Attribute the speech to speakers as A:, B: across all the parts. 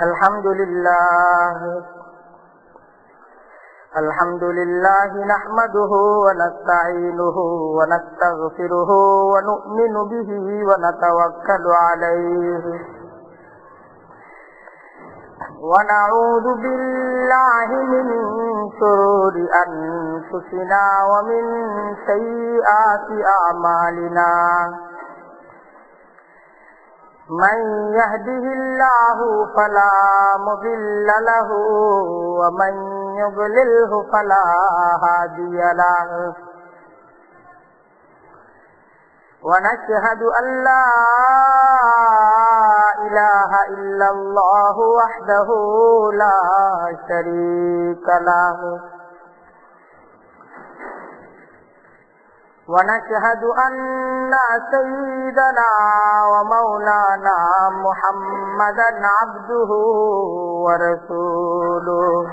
A: الحمد لله نحمده ونستعينه ونستغفره ونؤمن به ونتوكل عليه ونعوذ بالله من شرور أنفسنا ومن سيئات أعمالنا من يهده الله فلا مضل له ومن يضلله فلا هادي له ونشهد أن لا إله إلا الله وحده لا شريك له ونشهد أن سيدنا ومولانا محمدا عبده ورسوله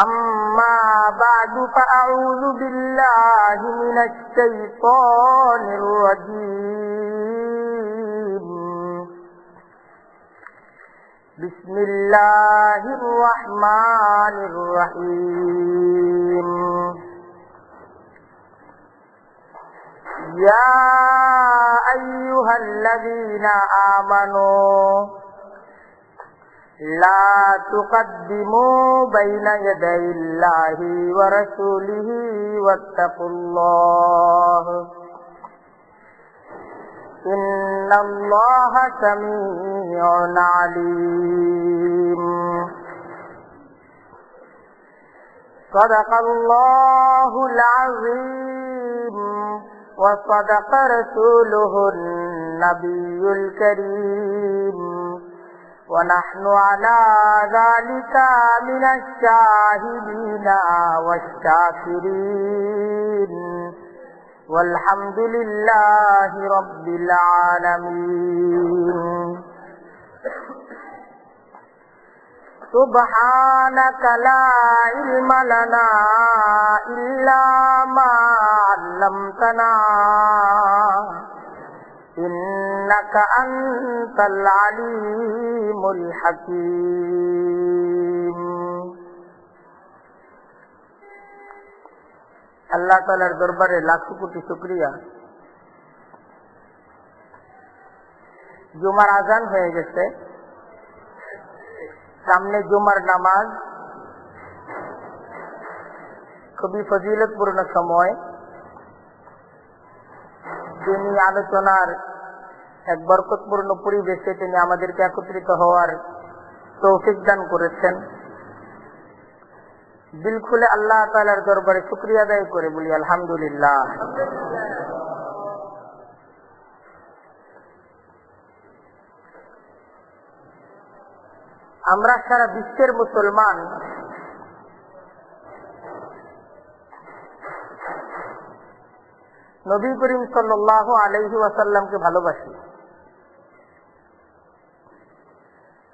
A: أما بعد فأعوذ بالله من الشيطان الرجيم بسم الله الرحمن الرحيم يا أيها الذين آمنوا لا تقدموا بين يدي الله ورسوله واتقوا الله إن الله سميع عليم صدق الله العظيم وصدق رسوله النبي الكريم ونحن على ذلك من الشاهدين والشاكرين والحمد لله رب العالمين سبحانك لا علم لنا إلا ما علمتنا إنك أنت العليم الحكيم আল্লাহ তাআলার দরবারে লাখ কোটি শুকরিয়া। জুমার আজান হয়ে গেছে, সামনে জুমার নামাজ, খুবই ফজিলতপূর্ণ সময়। তিনি আলোচনার এক বরকতপূর্ণ পরিবেশে তিনি আমাদেরকে একত্রিত হওয়ার তৌফিক দান করেছেন। দিল খুলে আল্লাহ তাআলার দরবারে শুকরিয়া আদায় করে বলি আলহামদুলিল্লাহ। আমরা সারা বিশ্বের মুসলমান নবী করিম সাল্লাল্লাহু আলাইহি ওয়াসাল্লামকে ভালোবাসি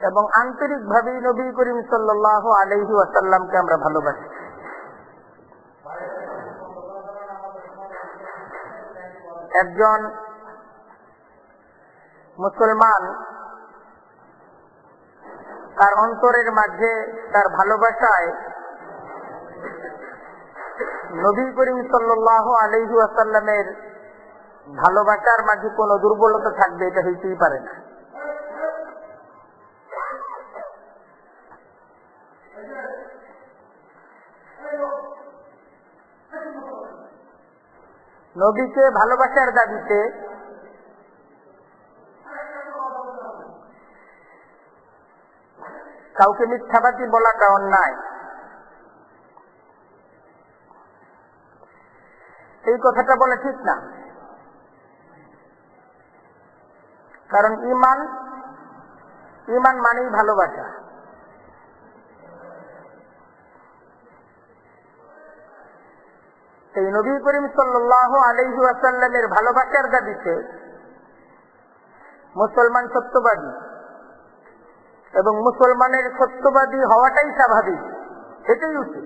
A: এবং আন্তরিকভাবে নবী করিম সাল্লাল্লাহু আলাইহি ওয়াসাল্লামকে আমরা ভালোবাসি। একজন মুসলমান তার অন্তরের মাঝে তার ভালোবাসায় নবী করিম সাল্লাল্লাহু আলাইহি ওয়াসাল্লামের ভালোবাসার মাঝে কোনো দুর্বলতা থাকবে, এটা হইতেই পারে না। নবীকে ভালোবাসার দাবিতে কাউকে মিথ্যাবাদী বলাটা অন্যায়, এই কথাটা বলা ঠিক না। কারণ ঈমান মানেই ভালোবাসা। এই নবী করিম সাল্লাল্লাহু আলাইহি ওয়াসাল্লামের ভালোবাসার দাবিতে মুসলমান সত্যবাদী, এবং মুসলমানের সত্যবাদী হওয়াটাই স্বাভাবিক, এটাই উচিত।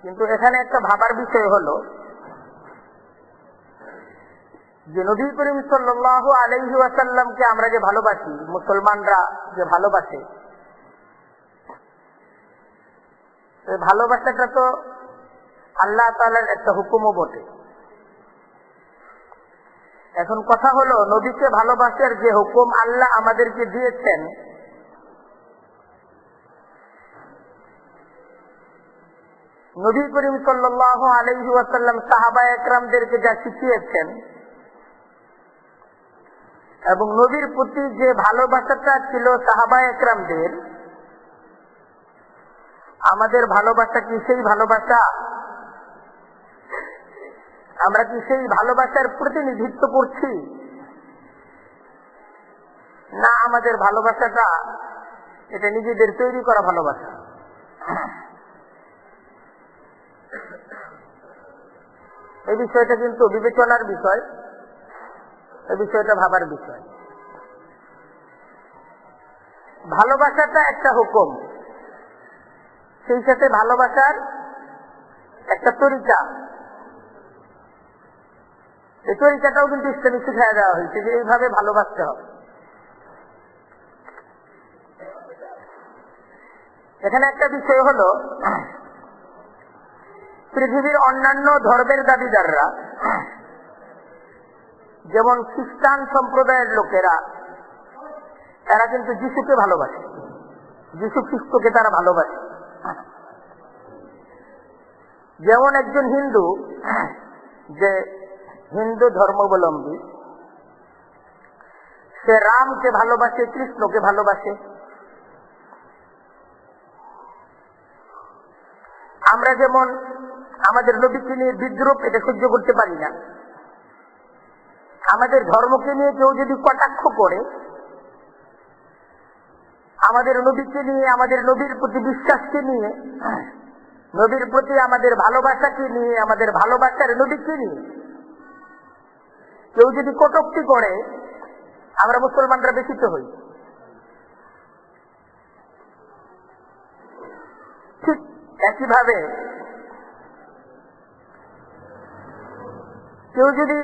A: কিন্তু এখানে একটা ভাবার বিষয় হলো যে নবী করিম সাল্লাল্লাহু আলাইহি ওয়াসাল্লামকে আমরা যে ভালোবাসি, মুসলমানরা যে ভালোবাসে, এই ভালোবাসাটা তো আল্লাহ তাআলার একটা হুকুমও বটে। এখন কথা হলো, নবীকে ভালোবাসার যে হুকুম আল্লাহ আমাদেরকে দিয়েছেন, নবী করিম সাল্লাল্লাহু আলাইহি ওয়াসাল্লাম সাহাবায়ে কেরামদেরকে যা শিখিয়েছেন, এবং নবীর প্রতি যে ভালোবাসাটা ছিল সাহাবায়ে কেরামদের, আমাদের ভালোবাসা কি সেই ভালোবাসা? আমরা কি সেই ভালোবাসার প্রতিনিধিত্ব করছি, না আমাদের ভালোবাসাটা এটা নিজেদের তৈরি করা ভালোবাসা? এই বিষয়টা কিন্তু বিবেচনার বিষয়, এই বিষয়টা ভাবার বিষয়। ভালোবাসাটা একটা হুকুম, সেই সাথে ভালোবাসার একটা তরিকা, এই তরিকাটাও কিন্তু ইসলামে শিখিয়ে দেওয়া হয়েছে যে এইভাবে ভালোবাসতে হবে। এখানে একটা বিষয় হলো, পৃথিবীর অন্যান্য ধর্মের দাবিদাররা, যেমন খ্রিস্টান সম্প্রদায়ের লোকেরা, এরা কিন্তু যিশুকে ভালোবাসে, যিশু খ্রিস্টকে তারা ভালোবাসে। যেমন একজন হিন্দু, যে হিন্দু ধর্মাবলম্বী, সে রামকে ভালোবাসে, কৃষ্ণকে ভালোবাসে। আমরা যেমন আমাদের নবীকে নিয়ে বিদ্রুপ এটা সহ্য করতে পারি না, আমাদের ধর্মকে নিয়ে কেউ যদি কটাক্ষ করে, আমাদের নবীকে নিয়ে, আমাদের নবীর প্রতি বিশ্বাসকে নিয়ে, নবীর প্রতি আমাদের ভালোবাসাকে নিয়ে, আমাদের ভালোবাসার নবীকে নিয়ে কেউ যদি কটূক্তি করে, আমরা মুসলমানরা ব্যথিত হই। ঠিক একইভাবে কেউ যদি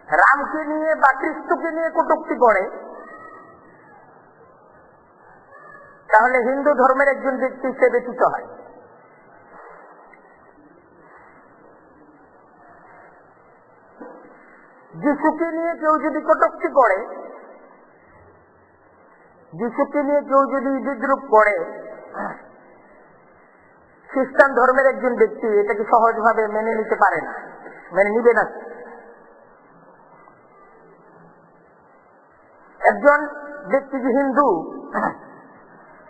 A: রামকে নিয়ে বা কৃষ্ণকে নিয়ে কটূক্তি করে, তাহলে হিন্দু ধর্মের একজন ব্যক্তি সে ব্যথিত হয়। যিশুকে নিয়ে কেউ যদি কটূক্তি করে, যিশুকে নিয়ে কেউ যদি বিদ্রুপ করে, খ্রিস্টান ধর্মের একজন ব্যক্তি এটাকে সহজভাবে মেনে নিতে পারে না, মেনে নিবে না। একজন ব্যক্তি যে হিন্দু,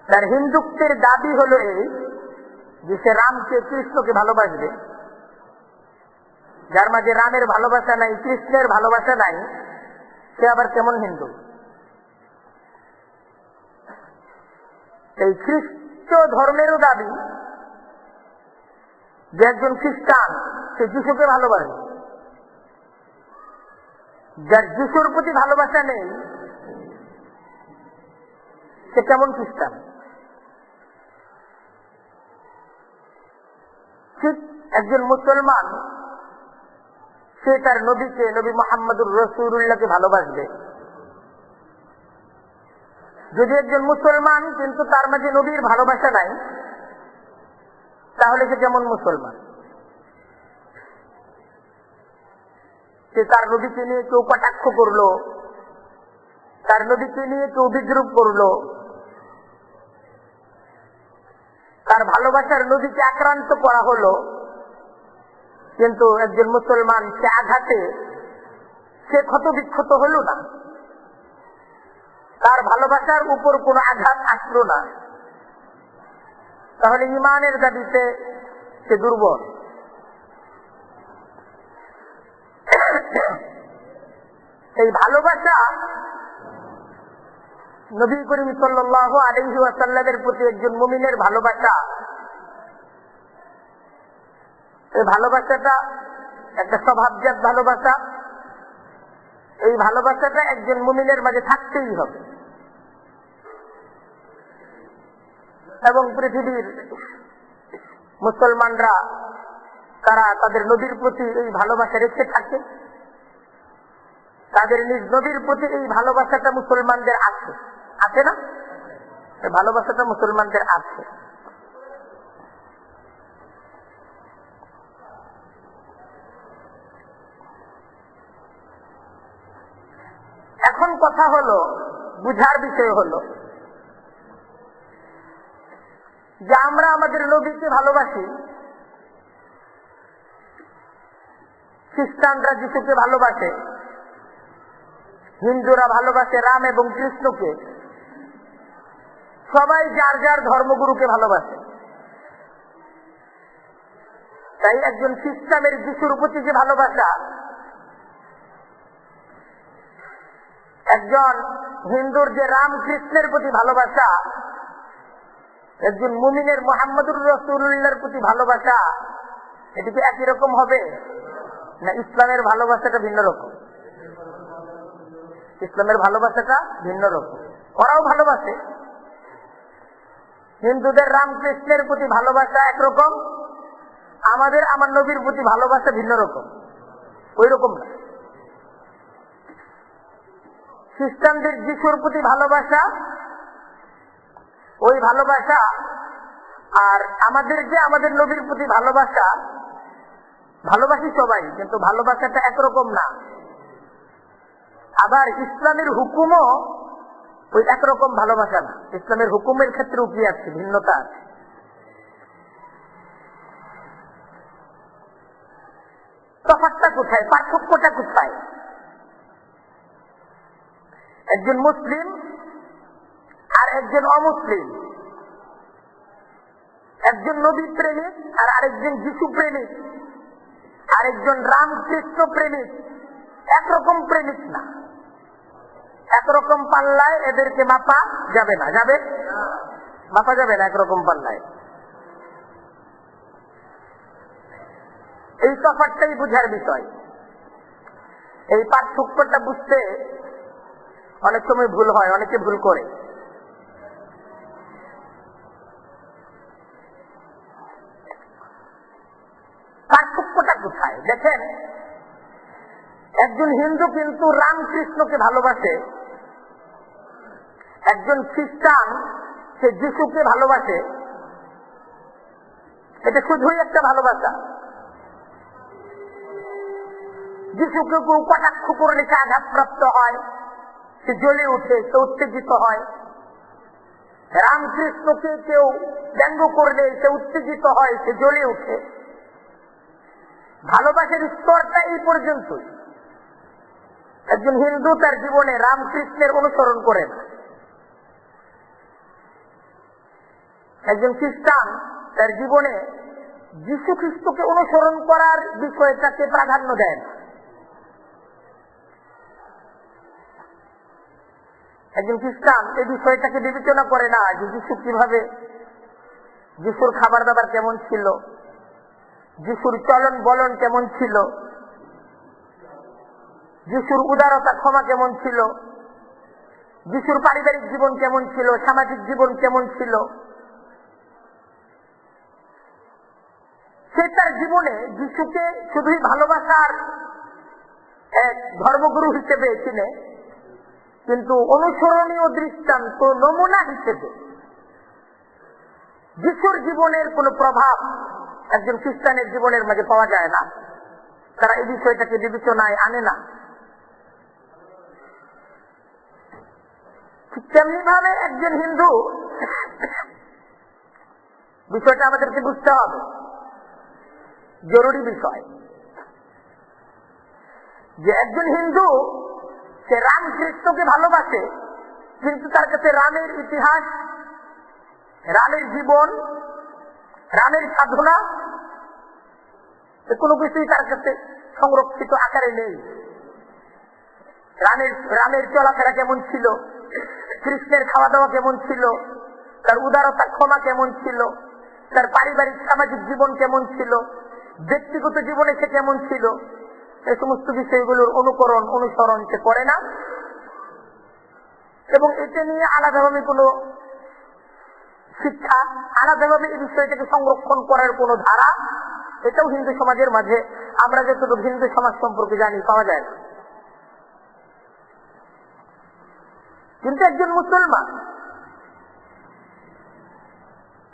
A: তার হিন্দুত্বের দাবি হলো এই যে সে রামকে, কৃষ্ণকে ভালোবাসবে। যার মাঝে রামের ভালোবাসা নাই, কৃষ্ণের ভালোবাসা নাই, সে আবার কেমন হিন্দু? এই খ্রিস্ট ধর্মেরও দাবি যে একজন খ্রিস্টান সে যিশুকে ভালোবাসে। যার যিশুর প্রতি ভালোবাসা নেই, সে কেমন খ্রিস্টান? ঠিক একজন মুসলমান সে তার নবীকে, নবী মুহাম্মদুর রাসূলুল্লাহকে ভালোবাসবে। যদি একজন মুসলমান কিন্তু তার মাঝে নবীর ভালোবাসা নাই, তাহলে সে কেমন মুসলমান? সে তার নবীকে নিয়ে কেউ কটাক্ষ করলো, তার নবীকে নিয়ে কেউ বিদ্রুপ করলো, তার ভালোবাসার নবীকে আক্রান্ত করা হলো, কিন্তু একজন মুসলমান সে আঘাতে সে ক্ষত বিক্ষত হলো না, তার ভালোবাসার উপর কোনো আঘাত আসলো না, তাহলে ঈমানের দাবিতে সে দুর্বল। এই ভালোবাসা নবী করিম সাল্লাল্লাহু আলাইহি ওয়াসাল্লামের প্রতি একজন মুমিনের ভালোবাসা, এই ভালোবাসাটা একটা স্বভাবজাত ভালোবাসা। এই ভালোবাসাটা একজন মুমিনের মাঝে থাকতেই হবে। এবং পৃথিবীর মুসলমানরা তারা তাদের নবীর প্রতি এই ভালোবাসা রেখে থাকে, তাদের নিজ নবীর প্রতি এই ভালোবাসাটা মুসলমানদের আছে, আছে না? এই ভালোবাসাটা মুসলমানদের আছে। এখন কথা হলো, বুঝার বিষয় হলো যে আমরা আমাদের নবীকে ভালোবাসি, খ্রিস্টানরা যিশুকে ভালোবাসে, হিন্দুরা ভালোবাসে রাম এবং কৃষ্ণকে, সবাই যার যার ধর্মগুরুকে ভালোবাসে। তাই একজন খ্রিস্টানের যিশুর প্রতি যে ভালোবাসা, একজন হিন্দুর যে রাম কৃষ্ণের প্রতি ভালোবাসা, একজন মুমিনের মুহাম্মদুর রাসূলুল্লাহর প্রতি ভালোবাসা, এটা কি একই রকম হবে না? ইসলামের ভালোবাসাটা ভিন্ন রকম। ইসলামের ভালোবাসাটা ভিন্ন রকম। ওরাও ভালোবাসে, হিন্দুদের রামকৃষ্ণের প্রতি ভালোবাসা একরকম, আমাদের আমার নবীর প্রতি ভালোবাসা ভিন্ন রকম, ওই রকম না। খ্রিস্টানদের যিশুর প্রতি ভালোবাসা ওই ভালোবাসা, আর আমাদের যে আমাদের নবীর প্রতি ভালোবাসা, ভালোবাসি সবাই, কিন্তু ভালোবাসাটা একরকম না। আবার ইসলামের হুকুমও ওই একরকম ভালোবাসা না। ইসলামের হুকুমের ক্ষেত্রে কি আছে? ভিন্নতা আছে। তফাৎটা কোথায়? পার্থক্যটা কোথায়? একজন মুসলিম আর একজন অমুসলিম, একজন নবী প্রেমিক আর আরেকজন যিশু প্রেমিক, আরেকজন রামকৃষ্ণ প্রেমিক, একরকম প্রেমিক না। একরকম পাল্লায় এদেরকে মাপা যাবে না। যাবে? মাপা যাবে না একরকম পাল্লায়। এই তফাৎটাই বুঝার বিষয়। এই পার্থক্যটা বুঝতে অনেক সময় ভুল হয়, অনেকে ভুল করে। পার্থক্যটা কোথায় দেখেন, একজন হিন্দু কিন্তু রামকৃষ্ণকে ভালোবাসে, একজন খ্রিস্টান সে যিশুকে ভালোবাসে। এটা শুধুই একটা ভালোবাসা। যিশুকে কেউ কটাক্ষ করলে সে আঘাতপ্রাপ্ত হয়, সে জ্বলে উঠে, সে উত্তেজিত হয়। রামকৃষ্ণকে কেউ ব্যঙ্গ করলে সে উত্তেজিত হয়, সে জ্বলে উঠে। ভালোবাসার স্তরটা এই পর্যন্তই। একজন হিন্দু তার জীবনে রামকৃষ্ণের অনুসরণ করে না, একজন খ্রিস্টান তার জীবনে যীশু খ্রিস্টকে অনুসরণ করার বিষয়টাকে প্রাধান্য দেয় না। একজন খ্রিস্টান এই বিষয়টাকে বিবেচনা করে না যে যীশু কিভাবে, যীশুর খাবার দাবার কেমন ছিল, যীশুর চলন বলন কেমন ছিল, যিশুর উদারতা ক্ষমা কেমন ছিল, যিশুর পারিবারিক জীবন কেমন ছিল, সামাজিক জীবন কেমন ছিল। সে তার জীবনে যিশুকে শুধুই ভালোবাসার এক ধর্মগুরু হিসেবে চিনে, কিন্তু অনুসরণীয় দৃষ্টান্ত নমুনা হিসেবে যিশুর জীবনের কোন প্রভাব একজন খ্রিস্টানের জীবনের মাঝে পাওয়া যায় না। তারা এই বিষয়টাকে বিবেচনায় আনে না। তেমনি ভাবে একজন হিন্দু, বিষয়টা আমাদেরকে বুঝতে হবে, জরুরি বিষয়, যে একজন হিন্দু সে রামকৃষ্ণকে ভালোবাসে, কিন্তু তার কাছে রামের ইতিহাস, রামের জীবন, রামের সাধনা কোনো কিছুই তার কাছে সংরক্ষিত আকারে নেই। রামের চলাফেরা কেমন ছিল, কৃষ্ণের খাওয়া দাওয়া কেমন ছিল, তার উদারতা ক্ষমা কেমন ছিল, তার পারিবারিক সামাজিক জীবন কেমন ছিল, ব্যক্তিগত জীবনে সে কেমন ছিল, এই সমস্ত বিষয়গুলোর অনুকরণ অনুসরণ সে করে না। এবং এটা নিয়ে আলাদাভাবে কোনো শিক্ষা, আলাদাভাবে এই বিষয়টাকে সংরক্ষণ করার কোন ধারা, এটাও হিন্দু সমাজের মাঝে আমরা যতটুকু হিন্দু সমাজ সম্পর্কে জানি পাওয়া যায় না। কিন্তু একজন মুসলমান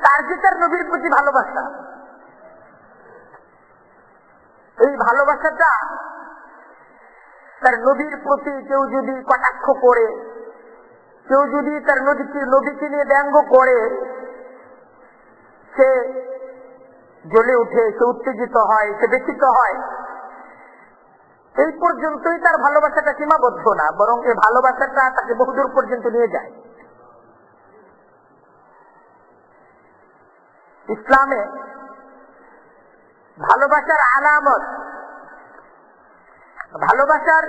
A: তার যে তার নবীর প্রতি ভালোবাসা, এই ভালোবাসাটা তার নবীর প্রতি কেউ যদি কটাক্ষ করে, কেউ যদি তার নবীকে নিয়ে ব্যঙ্গ করে, সে জ্বলে উঠে, সে উত্তেজিত হয়, সে ব্যথিত হয়, এই পর্যন্তই তার ভালোবাসাটা সীমাবদ্ধ না, বরং এই ভালোবাসাটা তাকে বহুদূর পর্যন্ত নিয়ে যায়। ইসলামে ভালোবাসার আলামত, ভালোবাসার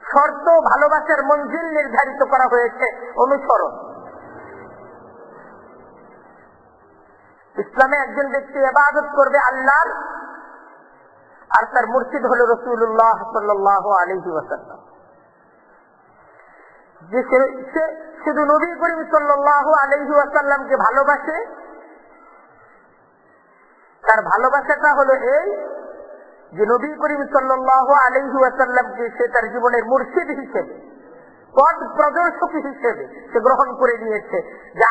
A: শর্ত, ভালোবাসার মঞ্জিল নির্ধারিত করা হয়েছে অনুসরণ। ইসলামে একজন ব্যক্তি ইবাদত করবে আল্লাহর, আর তার মুর্শিদ হল রাসূলুল্লাহ সাল্লাল্লাহু আলাইহি ওয়াসাল্লাম। যে সে শুধু নবী করিম সাল্লাল্লাহু আলাইহি ওয়াসাল্লামকে ভালোবাসে, তার ভালোবাসাটা হলো এই যে নবী করিম সাল্লাল্লাহু আলাইহি ওয়াসাল্লামকে সে তার জীবনের মুর্শিদ হিসেবে, পথ প্রদর্শক হিসেবে সে গ্রহণ করে নিয়েছে। যে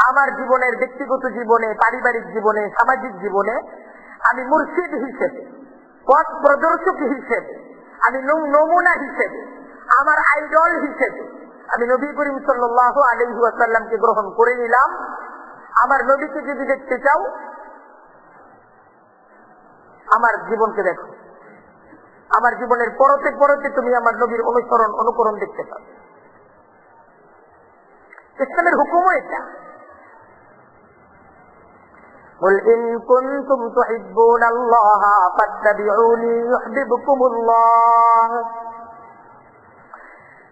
A: আমার জীবনের ব্যক্তিগত জীবনে, পারিবারিক জীবনে, সামাজিক জীবনে আমি মুর্শিদ হিসেবে, পথ প্রদর্শক হিসেবে, আমি নমুনা হিসেবে, আমার আইডল হিসেবে আমি নবী করিম সাল্লাল্লাহু আলাইহি ওয়াসাল্লামকে গ্রহণ করে নিলাম। আমার নবীকে যদি দেখতে চাও, আমার জীবনকে দেখো, আমার জীবনের পরতে পরতে তুমি আমার নবীর অনুকরণ দেখতে পাবে। ইসলামের হুকুমও এটা। قل إن كنتم تحبون الله فاتبعوني يحببكم الله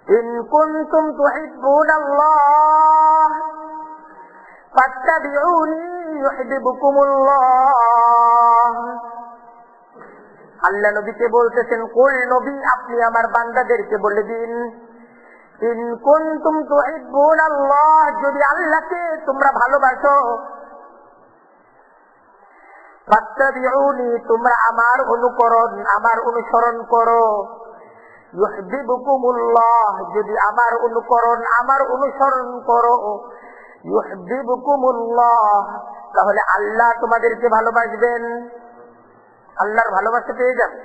A: إن كنتم تحبون الله فاتبعوني يحببكم الله। আল্লাহ নবীকে বলতেছেন, কুল নবী আপনি আমার বান্দাদেরকে বলে দিন, ইন কুনতুম তুহিব্বুনাল্লাহ, যদি আল্লাহকে তোমরা ভালোবাসো, ফাত্তাবিউনি তোমরা আমার অনুসরণ করো, ইউহিব্বুকুমুল্লাহ যদি আমার অনুসরণ করো, ইউহিব্বুকুমুল্লাহ তাহলে আল্লাহ তোমাদেরকে ভালোবাসবেন, আল্লাহর ভালোবাসা পেয়ে যাবে।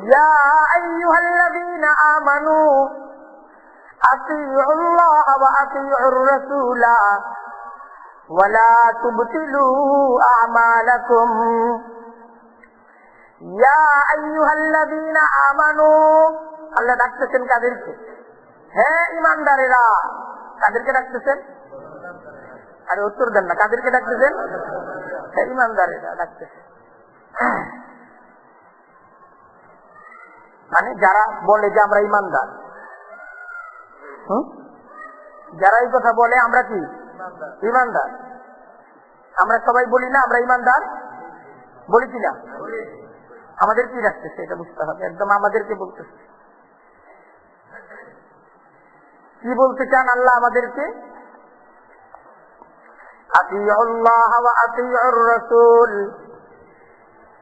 A: ইয়া আইয়ুহাল্লাযীনা আমানু আতিউল্লাহ ওয়া আতিউর রাসূলা ওয়া লা তুবতিলু আমালাকুম। ইয়া আইয়ুহাল্লাযীনা আমানু, আল্লাহ ডাকতেছেন কাদেরকে? হ্যাঁ ঈমানদারেরা। কাদেরকে ডাকতেছেন? আরে উত্তর দেন না, কাদেরকে ডাকতেছেন? ঈমানদারেরা ডাকতেছেন। মানে যারা বলে যে আমরা ঈমানদার, যারা এই কথা বলে আমরা কি ঈমানদার, আমরা সবাই বলি না আমরা ঈমানদার, বলি কিনা? আমাদের কি ডাকতেছে এটা বুঝতে হবে, একদম আমাদেরকে বলতেছে। কি বলতে চান আল্লাহ আমাদেরকে? আতিউল্লাহ ওয়া আতিউর রাসূল,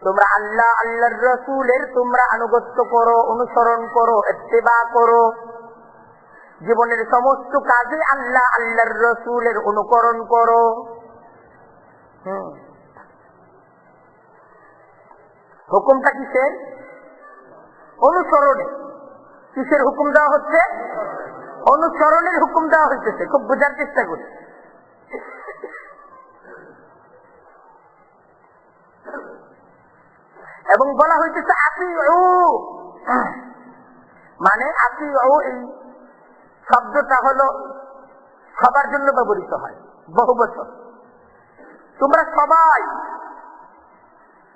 A: তোমরা আল্লাহ আল্লাহর রাসূলের তোমরা আনুগত্য করো, অনুসরণ করো, ইত্তেবা করো। জীবনের সমস্ত কাজে আল্লাহ আল্লাহর রাসূলের অনুকরণ করো। হুকুমটা কিসের? অনুসরণে। কিসের হুকুম দেওয়া হচ্ছে? অনুসরণের হুকুম দেওয়া হইতেছে। খুব বোঝার চেষ্টা করছি। এবং বলা হইতেছে আতিউ, মানে আতিউ এই শব্দটা হলো সবার জন্য ব্যবহৃত হয়, বহু বছর। তোমরা সবাই,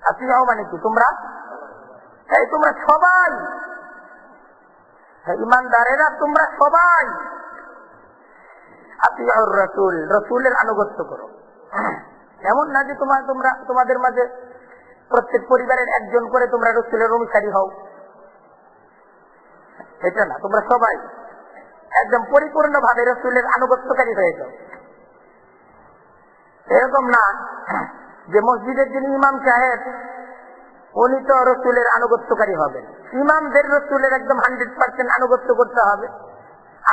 A: আতিউ মানে কি? তোমরা সবাই, ঈমানদারেরা তোমরা সবাই আতিউর রাসূল, রাসূলের আনুগত্য করো। এমন না যে তোমাদের মাঝে প্রত্যেক পরিবারের একজন করে তোমরা রাসূলের অনুসারী হও, এটা না, তোমরা সবাই একদম পরিপূর্ণ ভাবে রসুলের আনুগত্যকারী হয়ে যাও। এরকম না যে মসজিদের যিনি ইমাম সাহেব উনি তো রসুলের আনুগত্যকারী হবেন। ইমামদের রসুলের একদম 100% আনুগত্য করতে হবে।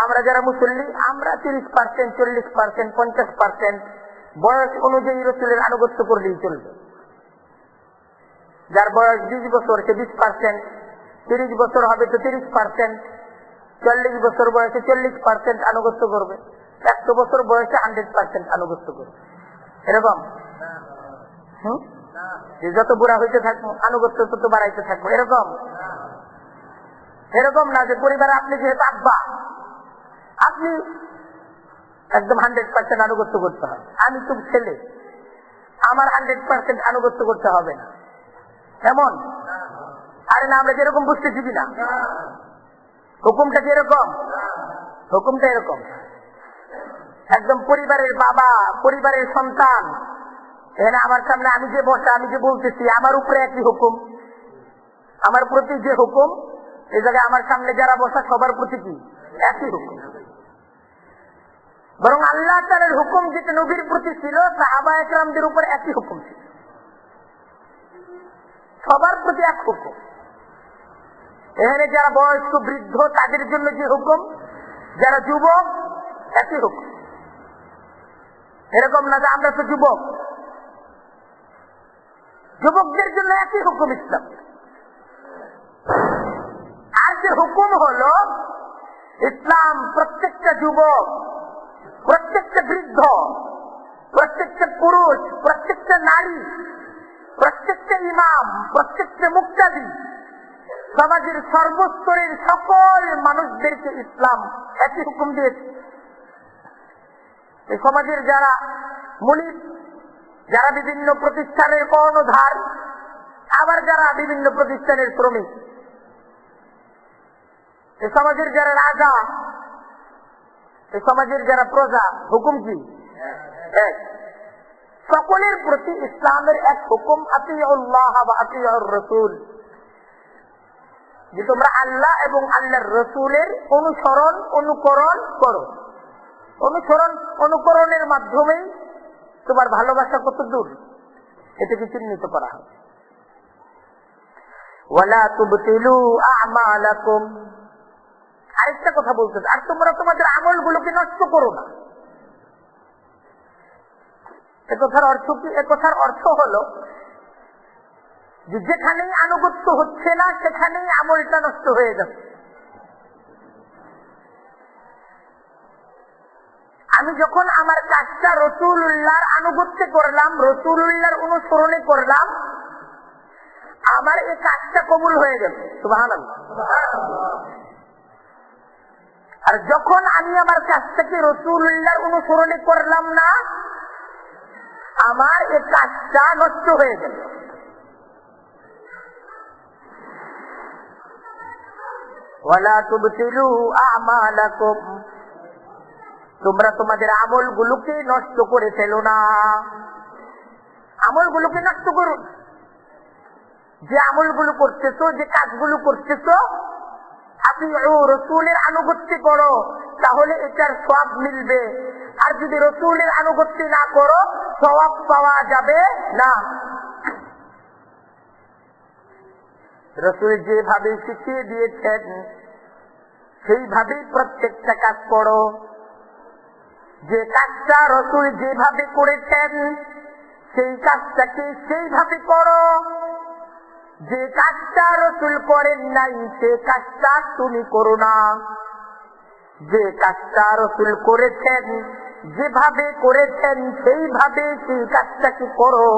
A: আমরা যারা মুসল্লি আমরা 30%, 40%, 50% বয়স অনুযায়ী রসুলের আনুগত্য করলেই চলবে। যার বয়স 20 বছর সে 20%, 30 বছর হবে তো 30%, 40 বছর বয়সে 40% আনুগত্য করবে, 100 বছর বয়সে 100% আনুগত্য করবে। এরকম যত বুড়া হইতে থাকবো আনুগত্য তত বাড়াইতে থাকবো, এরকম এরকম না যে পরিবারে আপনি যেহেতু আব্বা আপনি একদম 100% আনুগত্য করতে হবে, আমি তো ছেলে আমার 100% আনুগত্য করতে হবে না, এমন। আরে না, আমরা যেরকম বুঝতেছি কিনা, হুকুমটা কি এরকম? হুকুমটা এরকম একদম পরিবারের বাবা, পরিবারের সন্তান, এখানে আমার সামনে আমি যে বসা, আমি যে বলতেছি আমার উপরে একই হুকুম, আমার প্রতি যে হুকুম, এই জায়গায় আমার সামনে যারা বসা সবার প্রতি কি একই হুকুম। বরং আল্লাহ তাআলার হুকুম যেটা নবীর প্রতি ছিল সাহাবায়ে কেরামদের উপর একই হুকুম ছিল, সবার প্রতি এক হুকুম। এখানে যারা বয়স্ক বৃদ্ধ তাদের জন্য যে হুকুম, যারা যুবক একই হুকুম। এরকম না যে আমরা তো যুবক, যুবকদের জন্য একই হুকুম ইসলাম। আর যে হুকুম হলো ইসলাম প্রত্যেকটা যুবক, প্রত্যেকটা বৃদ্ধ, প্রত্যেকটা পুরুষ, প্রত্যেকটা নারী, প্রত্যেকটা ইমাম, প্রত্যেকটা মুক্তাদি, সমাজের সর্বস্তরের সকল মানুষদেরকে ইসলাম একই হুকুম দিয়েছে। এই সমাজের যারা মুনিব, যারা বিভিন্ন প্রতিষ্ঠানের কর্ণধার, আবার যারা বিভিন্ন প্রতিষ্ঠানের শ্রমিক, এই সমাজের যারা রাজা, এই সমাজের যারা প্রজা, হুকুম কি এক। সকলের প্রতি ইসলামের এক হুকুম, আতিউল্লাহ ওয়া আতিউর রাসূল, যে তোমরা আল্লাহ এবং আল্লাহর রসুলের অনুসরণ অনুকরণ করো। অনুসরণ অনুকরণের মাধ্যমেই তোমার ভালোবাসা কত দূর এটাকে চিহ্নিত করা হবে। ওয়ালা তুবতিলু আমালাকুম, আরেকটা কথা বলতে, আর তোমরা তোমাদের আমলগুলোকে নষ্ট করো না। এ কথার অর্থ কি? এ কথার অর্থ হলো যে যেখানেই আনুগত্য হচ্ছে না সেখানেই আমলটা নষ্ট হয়ে যাচ্ছে। আমি যখন আমার কাজটা রাসূলুল্লাহর আনুগত্যে করলাম, রাসূলুল্লাহর অনুসরণে করলাম, আমার এই কাজটা কবুল হয়ে গেল, সুবহানাল্লাহ। আর যখন আমি আমার কাজটাকে রাসূলুল্লাহর অনুসরণে করলাম না, আমার এই কাজটা নষ্ট হয়ে গেল। ওয়ালা তুবতিলু আমালাকুম, তোমরা তোমাদের আমলগুলোকে নষ্ট করে ফেলো না। আমলগুলোকে নষ্ট করো, যে আমলগুলো করতেছো, যে কাজগুলো করতেছো, আতিউ রাসূলের আনুগত্য করো, তাহলে এটার সওয়াব মিলবে। আর যদি রাসূলের আনুগত্য না করো সওয়াব পাওয়া যাবে না। রাসূল যেভাবে শিখিয়ে দিয়েছেন সেইভাবেই প্রত্যেকটা কাজ করো। যে কাজটা রাসূল যেভাবে করেছেন সেই কাজটাকে সেইভাবে করো। যে কাজটা রাসূল করেন নাই সে কাজটা তুমি করো না। যে কাজটা রাসূল করেছেন, যেভাবে করেছেন সেইভাবে সেই কাজটাকে করো।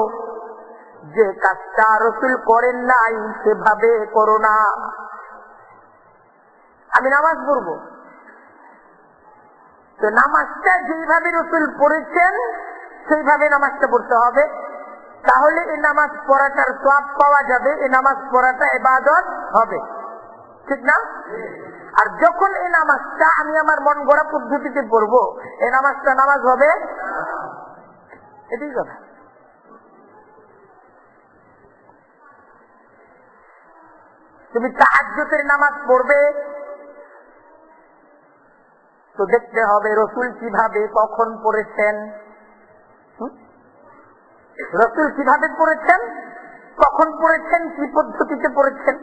A: যে কাজটা রাসূল করেন নাই সেভাবে করো না। আমি নামাজ পড়বো, তো নামাজটা যেভাবে রাসূল পড়েছেন সেইভাবে নামাজটা পড়তে হবে, তাহলে এই নামাজ পড়াটার সওয়াব পাওয়া যাবে, এই নামাজ পড়াটা ইবাদত হবে, ঠিক না? আর যখন এই নামাজটা আমি আমার মন গড়া পদ্ধতিতে পড়বো, এই নামাজটা নামাজ হবে, এটাই কথা। তুমি তাহাজ্জুদের নামাজ পড়বে, তো দেখতে হবে রসুল কিভাবে কখন পড়েছেন, রসুল কিভাবে পড়েছেন, কখন পড়েছেন, কি পদ্ধতিতে পড়েছেন,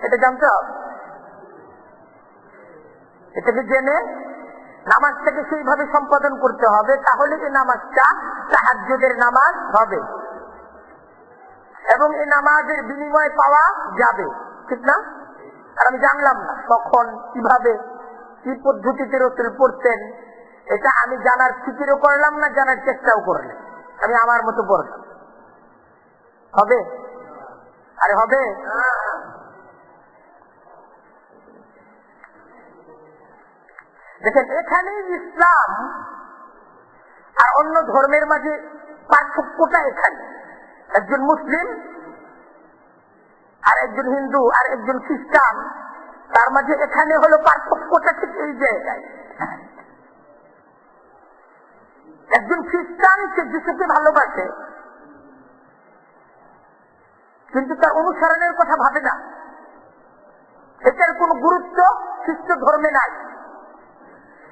A: এটা জানতে হবে। এটাকে জেনে নামাজটাকে সেইভাবে সম্পাদন করতে হবে, তাহলে এই নামাজটা তাহাজ্জুদের নামাজ হবে এবং এই নামাজের বিনিময় পাওয়া যাবে, ঠিক না? আর আমি জানলাম না কখন, কিভাবে, কি পদ্ধতিতে রসুল পড়তেন, এটা আমি জানার ফিকিরও করলাম না, জানার চেষ্টাও করলাম, আমি আমার মতো পড়লাম। হবে? আরে হবে। দেখেন, এখানেই ইসলাম আর অন্য ধর্মের মাঝে পার্থক্যটা এখানে। একজন মুসলিম আর একজন হিন্দু আর একজন খ্রিস্টান, তার মাঝে এখানে হলো পার্থক্যটা ঠিক এই জায়গায়। একজন খ্রিস্টান সে যিশুকে ভালোবাসে, কিন্তু তার অনুসরণের কথা ভাবে না, এটার কোন গুরুত্ব খ্রিস্ট ধর্মে নাই।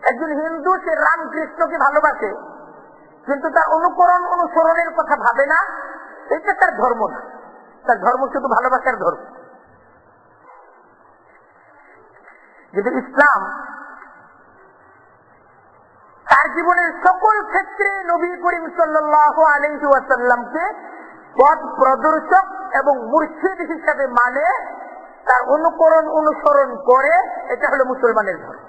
A: একজন হিন্দু সে রামকৃষ্ণকে ভালোবাসে, কিন্তু তার অনুসরণের কথা ভাবে না, এটা তার ধর্ম না, তার ধর্ম শুধু ভালোবাসার ধর্ম। যদি ইসলাম তার জীবনের সকল ক্ষেত্রে নবী করিম সাল্লাল্লাহু আলাইহি ওয়াসাল্লামকে পথ প্রদর্শক এবং মুর্শিদ হিসাবে মানে, তার অনুসরণ করে, এটা হলো মুসলমানের ধর্ম।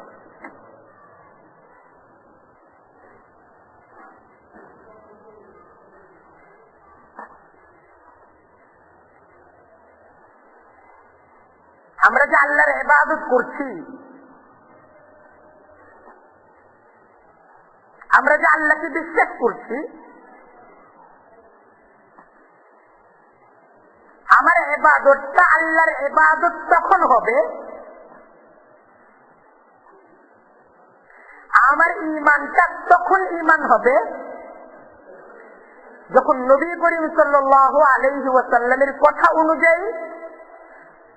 A: আমরা যে আল্লাহর ইবাদত করছি, আমরা যে আল্লাহকে বিশ্বাস করছি, আমার ইবাদতটা আল্লাহর ইবাদত তখন হবে, আমার ঈমানটা তখন ঈমান হবে, যখন নবী করিম সাল্লাল্লাহু আলাইহি ওয়াসাল্লামের কথা অনুযায়ী,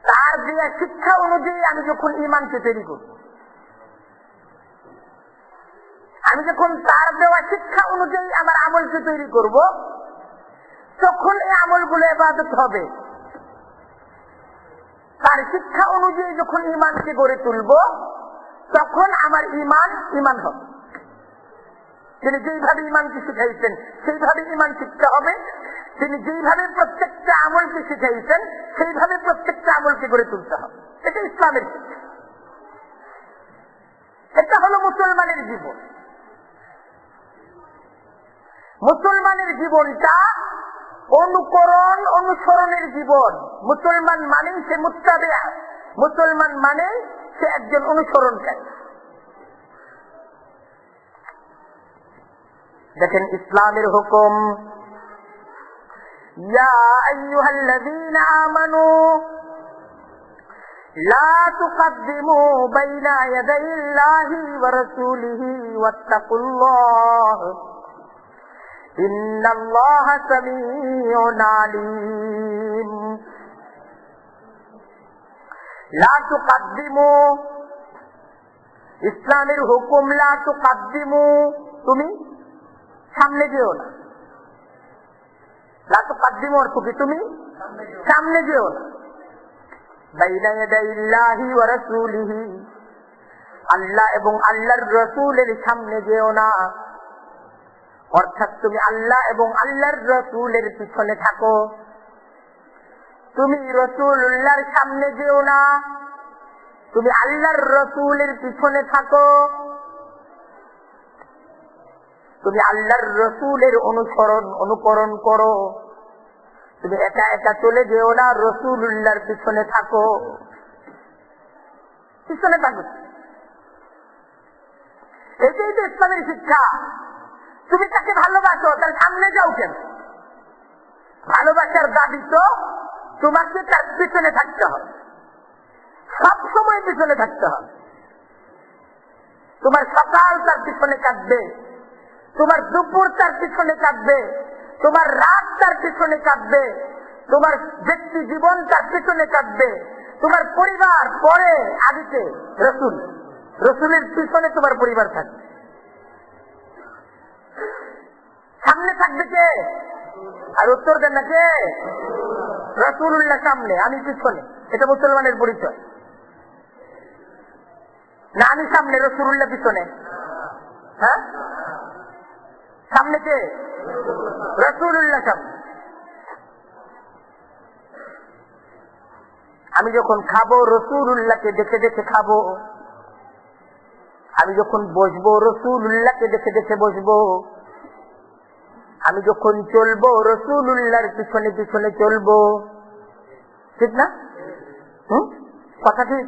A: তার দেয়া শিক্ষা অনুযায়ী আমি যখন ঈমানকে তৈরি করব, আমি যখন তার দেওয়া শিক্ষা অনুযায়ী আমার আমলকে তৈরি করব, তখন এই আমলগুলো ইবাদত হবে। তার শিক্ষা অনুযায়ী যখন ঈমানকে গড়ে তুলব, তখন আমার ঈমান হবে। তিনি যেইভাবে ঈমানকে শিখাইছেন সেইভাবে ঈমান শিখতে হবে, তিনি যেইভাবে প্রত্যেকটা আমলকে শিখাইছেন সেইভাবে প্রত্যেকটা আমলকে গড়ে তুলতে হবে। এটা ইসলামের শিক্ষা, এটা হলো মুসলমানের জীবন। মুসলমানের জীবনটা অনুসরণের জীবন। মুসলমান মানেই সে মুত্তাবিআ, মুসলমান মানেই সে একজন অনুসরণকারী। দেখেন ইসলামের হুকুম, ইয়া আইয়ুহাল্লাযীনা আমানু লা তুকদ্দিমু বাইনা ইয়াদাইল্লাহি ওয়া রাসূলিহি ওয়াত্তাকুল্লাহ ইন্নাল্লাহা সামিউন আলীম। লা তুকদ্দিমু, ইসলামের হুকুম, লা তুকদ্দিমু, তুমি সামনে যেও না। লা তুকদ্দিমু অর্থ কি? তুমি সামনে যেও না। বাইনা ইয়াদাইল্লাহি ওয়া রাসূলিহি, আল্লাহ এবং আল্লাহর রাসূলের সামনে যেও না। অর্থাৎ তুমি আল্লাহ এবং আল্লাহর রাসূলের পিছনে থাকো, তুমি রাসূলুল্লাহর সামনে যেও না, তুমি আল্লাহর রাসূলের পিছনে থাকো। তুমি আল্লাহর রাসূলের অনুকরণ করো, তুমি একা একা চলে যেও না, রাসূলুল্লাহর পিছনে থাকো, পিছনে থাকো। এটাই তো ইসলামের শিক্ষা। তুমি তাকে ভালোবাসো, তার সামনে যাও কেন? ভালোবাসার দাবি তো তোমাকে তার পিছনে থাকতে হবে, সব সময় পিছনে থাকতে হবে। তোমার সকাল তার পিছনে কাটবে, তোমার দুপুর তার পিছনে কাটবে, তোমার রাত তার পিছনে কাটবে, তোমার ব্যক্তি জীবন তার পিছনে কাটবে, তোমার পরিবার পরে আদিতে রাসূল রসুলের পিছনে তোমার পরিবার থাকবে। সামনে থাকবে কে? আর উত্তর দেন না কে? রাসূলুল্লাহ সামনে, আমি পিছনে। এটা মুসলমানের পরিচয় না। আমি সামনে, রাসূলুল্লাহ পিছনে। হ্যাঁ, সামনে কে? রাসূলুল্লাহ সামনে। আমি যখন খাবো রাসূলুল্লাহকে দেখে দেখে খাবো, আমি যখন বসবো রাসূলুল্লাহকে দেখে দেখে বসবো, আমি যখন চলবো রাসূলুল্লাহর পিছনে পিছনে চলবো। ঠিক না? কথা ঠিক?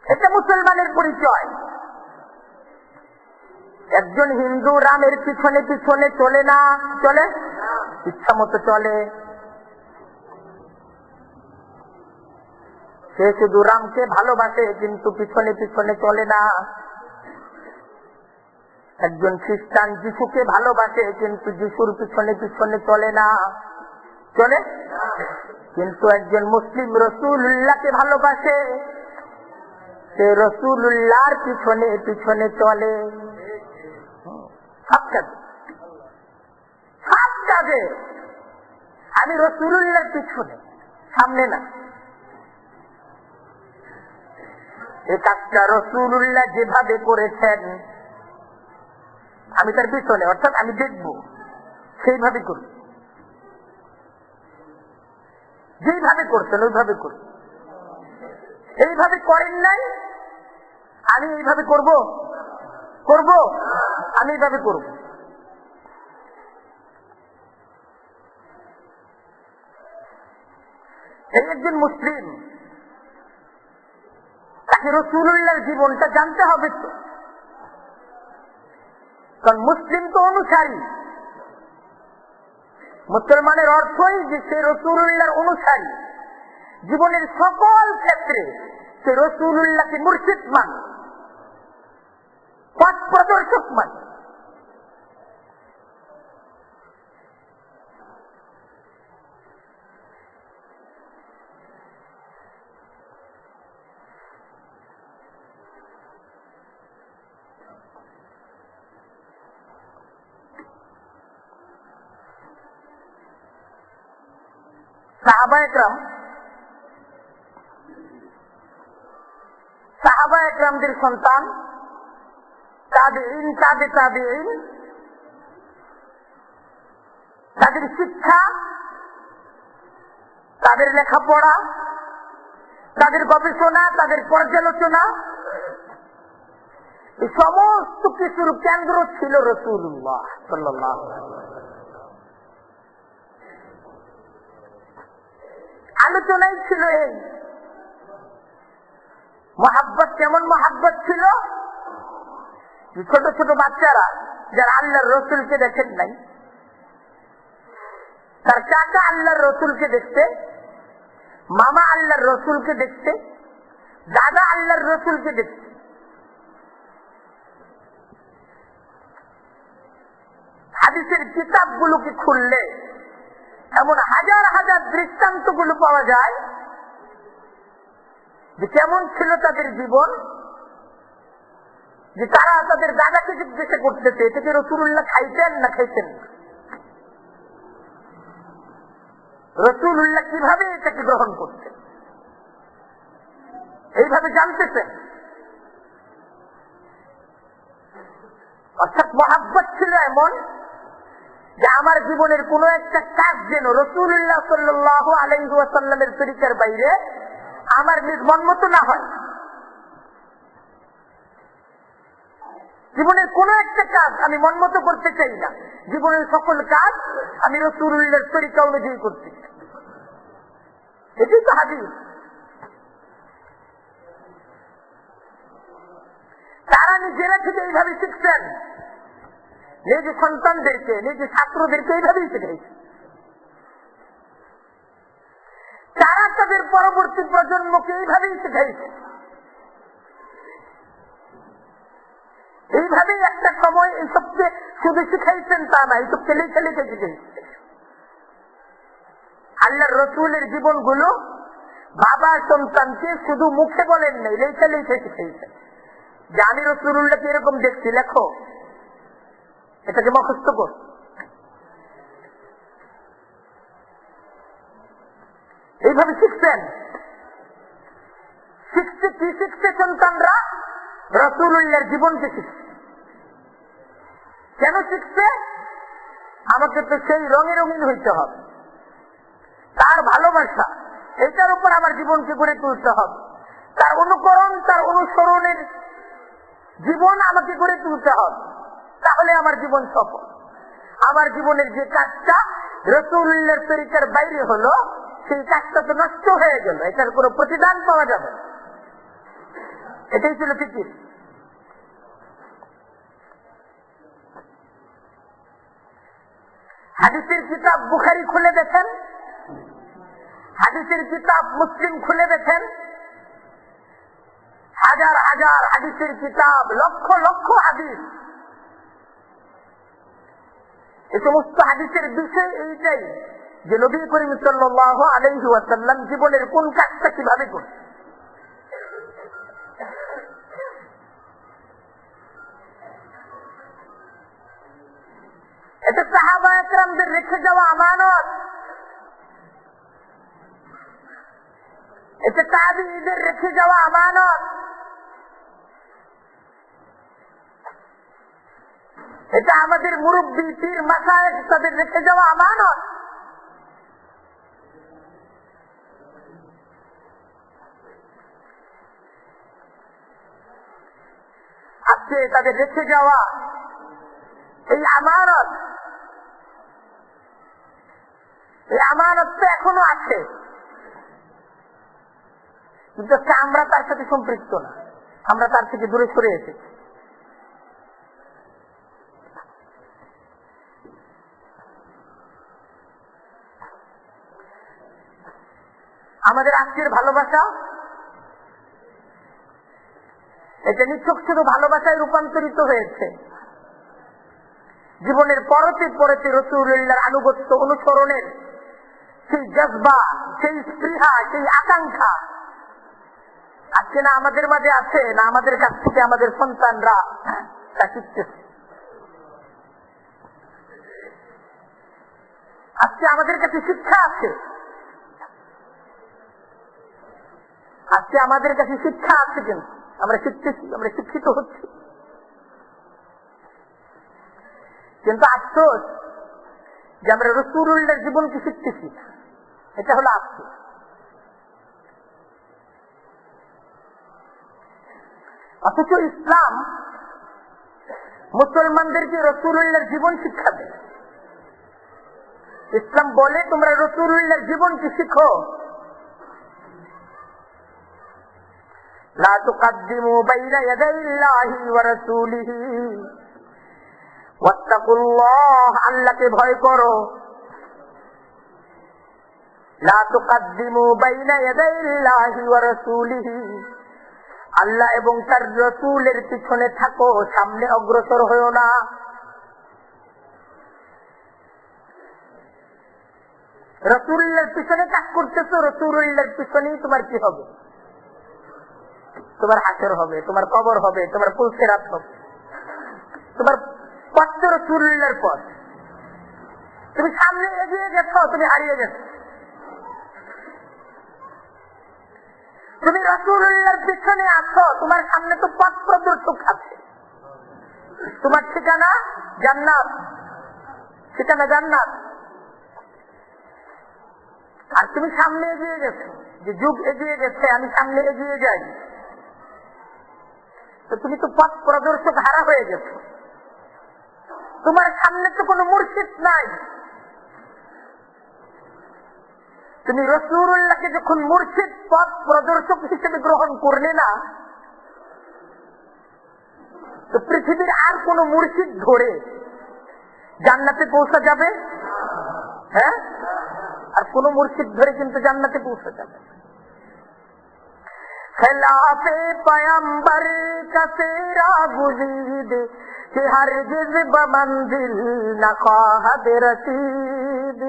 A: এটা মুসলমানের পরিচয়। একজন হিন্দু রামের পিছনে পিছনে চলে না, চলে ইচ্ছা মতো চলে। সে শুধু রামকে ভালোবাসে কিন্তু পিছনে পিছনে চলে না। একজন খ্রিস্টান যিশুকে ভালোবাসে কিন্তু যিশুর পিছনে পিছনে চলে না, চলে। কিন্তু একজন মুসলিম রাসূলুল্লাহকে ভালোবাসে, সে রাসূলুল্লাহর পিছনে পিছনে চলে। সব কাজে আমি রাসূলুল্লাহর পিছনে, সামনে না। এই কাজটা রাসূলুল্লাহ যেভাবে করেছেন আমি তার পিছনে, অর্থাৎ আমি দেখবো সেইভাবে করি। যেইভাবে করছেন ওইভাবে করি। এইভাবে করেন নাই, আমি এইভাবে করব, আমি এইভাবে করব। এই একজন মুসলিম, তাকে রাসূলুল্লাহর জীবনটা জানতে হবে তো। কারণ মুসলিম তো অনুসারী। মুসলমানের অর্থই যে সে রাসূলুল্লাহর অনুসারী। জীবনের সকল ক্ষেত্রে সে রাসূলুল্লাহকে মুর্শিদ মানে, পথ প্রদর্শক মানে। সাহাবা একরামদের সন্তান, তাবেঈন, তাবেঈন, তাদের শিক্ষা, তাদের লেখাপড়া, তাদের গবেষণা, তাদের পর্যালোচনা, এই সমস্ত কিছুর কেন্দ্র ছিল রাসূলুল্লাহ সাল্লাল্লাহু আলাইহি ওয়াসাল্লাম। আলোচনাই ছিল এই মহাব্বত। কেমন মহাব্বত ছিল? ছোট ছোট বাচ্চারা যারা আল্লাহর রসুলকে দেখেন নাই, তার চাচা আল্লাহর রসুলকে দেখতে, মামা আল্লাহর রসুলকে দেখতে, দাদা আল্লাহর রসুলকে দেখতে। হাদিসের কিতাবগুলোকে খুললে এমন হাজার হাজার দৃষ্টান্তগুলো পাওয়া যায় যে কেমন ছিল তাদের জীবন, যে তারা তাদের দাদাকে জিজ্ঞাসা করতেছে এটা কি রাসূলুল্লাহ খাইতেন না খাইতেন না, রাসূলুল্লাহ কিভাবে এটাকে গ্রহণ করতেন, এইভাবে জানতেছেন। অর্থাৎ মহাব্বত ছিল এমন যে আমার জীবনের কোন একটা কাজ যেন রাসূলুল্লাহ সাল্লাল্লাহু আলাইহি ওয়াসাল্লামের তরিকার বাইরে আমার নিজ মন মতো না হয়। জীবনের কোন একটা কাজ আমি মন মতো করতে চাই না, জীবনের সকল কাজ আমি রাসূলুল্লাহর তরিকা অনুযায়ী করতে চাই। এটাই তো হাদিস। তারা নিজেরা থেকে এইভাবে শিখছেন, নিজে সন্তানদেরকে, নিজে ছাত্রদেরকে এইভাবেই শিখাইছে। তারা তাদের পরবর্তী প্রজন্মকে এইভাবেই শিখাইছে। এইভাবেই একটা সময় এইসবকে শুধু শিখাইছেন তা না, এইসবকে লিখে লিখে শিখাইছে। আল্লাহর রসুলের জীবনগুলো সাহাবা সন্তানকে শুধু মুখে বলেন নেই, লেখে লেখে শিখেছেন যে আমি রাসূলুল্লাহকে এরকম দেখছি, লেখো, এটাকে মুখস্থ কর। এইভাবে শিখছেন। শিখছে কি শিখছে সন্তানরা? রাসূলুল্লাহর জীবনকে শিখছে। কেন শিখছে? আমাকে তো সেই রঙে রঙিন হইতে হবে, তার ভালোবাসা, এটার উপর আমার জীবনকে গড়ে তুলতে হবে, তার অনুকরণ, তার অনুসরণের জীবন আমাকে গড়ে তুলতে হবে, তাহলে আমার জীবন সফল। আমার জীবনের যে কাজটা রাসূলুল্লাহর তরিকার বাইরে হলো, সেই কাজটা তো নষ্ট হয়ে গেল, এটার কোনো প্রতিদান পাওয়া যাবে। এটাই ছিল ফিকির। হাদিসের কিতাব বুখারী খুলে দেখেন, হাদিসের কিতাব মুসলিম খুলে দেখেন, হাজার হাজার হাদিসের কিতাব, লক্ষ লক্ষ হাদিস। এই সমস্ত হাদিসের বিষয় এইটাই যে নবী করিম সাল্লাল্লাহু আলাইহি ওয়াসাল্লাম জীবনের কোন কাজটা কিভাবে করছেন। এটা সাহাবা একরামদের রেখে যাওয়া আমানত, এটা তাবিঈদের রেখে যাওয়া আমানত, এটা আমাদের মুরব্বী পীর মাশায়েখ তাদের রেখে যাওয়া আমানত। আজকে তাদের রেখে যাওয়া এই আমানত, এই আমানত তো এখনো আছে, কিন্তু আমরা তার সাথে সম্পৃক্ত না, আমরা তার থেকে দূরে সরে এসেছি। আমাদের আজকের ভালোবাসা, এটা নিছক শুধু ভালোবাসায় রূপান্তরিত হয়েছে। জীবনের পরতে পরতে রাসূলুল্লাহর আনুগত্য অনুসরণের সেই জজবা, সেই স্পৃহা, সেই আকাঙ্ক্ষা আজকে না আমাদের মাঝে আছে, না আমাদের কাছ থেকে আমাদের সন্তানরা তা শিখতেছে। আজকে আমাদের কাছে শিক্ষা আছে, আজকে আমাদের কাছে শিক্ষা আছে, কিন্তু আমরা শিখতেছি, আমরা শিক্ষিত হচ্ছি। কিন্তু আফসোস যে আমরা রাসূলুল্লাহর জীবনকে শিখতেছি, এটা হলো আফসোস। অথচ ইসলাম মুসলমানদেরকে রাসূলুল্লাহর জীবন শিক্ষা দেয়। ইসলাম বলে তোমরা রাসূলুল্লাহর জীবনকে শিখো। লা তুকদ্দিমু বাইনা ইয়াদাইল্লাহি ওয়া রাসূলিহি ওয়াত্তাকুল্লাহ, আল্লাহকে ভয় করো। লা তুকদ্দিমু বাইনা ইয়াদাইল্লাহি ওয়া রাসূলিহি, আল্লাহ এবং তার রাসূলের পিছনে থাকো, সামনে অগ্রসর হয়ো না। রাসূলুল্লাহর পিছনে কাজ করতেছো, রাসূলুল্লাহর পিছনেই তোমার কি হবে? তোমার হাসর হবে, তোমার কবর হবে, তোমার পুলসিরাত হবে, তোমার পথ তো রাসূলুল্লাহর পথ। তুমি সামনে এগিয়ে গেছো, তুমি হারিয়ে গেছো। তুমি রাসূলুল্লাহর পিছনে আছো, তোমার সামনে তো পথ প্রদর্শক আছে। তোমার ঠিকানা জান্নাত, ঠিকানা জান্নাত। আর তুমি সামনে এগিয়ে গেছো, যে যুগ এগিয়ে গেছে, আমি সামনে এগিয়ে যাই, তো তুমি তো পথ প্রদর্শক হারা হয়ে গেছো। তোমার সামনে তো কোনো মুর্শিদ নাই। তুমি রাসূলুল্লাহকে যখন মুর্শিদ, পথ প্রদর্শক হিসেবে গ্রহণ করলে না, তো পৃথিবীর আর কোন মুর্শিদ ধরে জান্নাতে পৌঁছা যাবে? হ্যাঁ, আর কোন মুর্শিদ ধরে কিন্তু জান্নাতে পৌঁছা যাবে। খেলাফে পয়গম্বর কা তেরা গুজিদ कि हरगिज़ बमंजिल न ख्वाहद रसीद।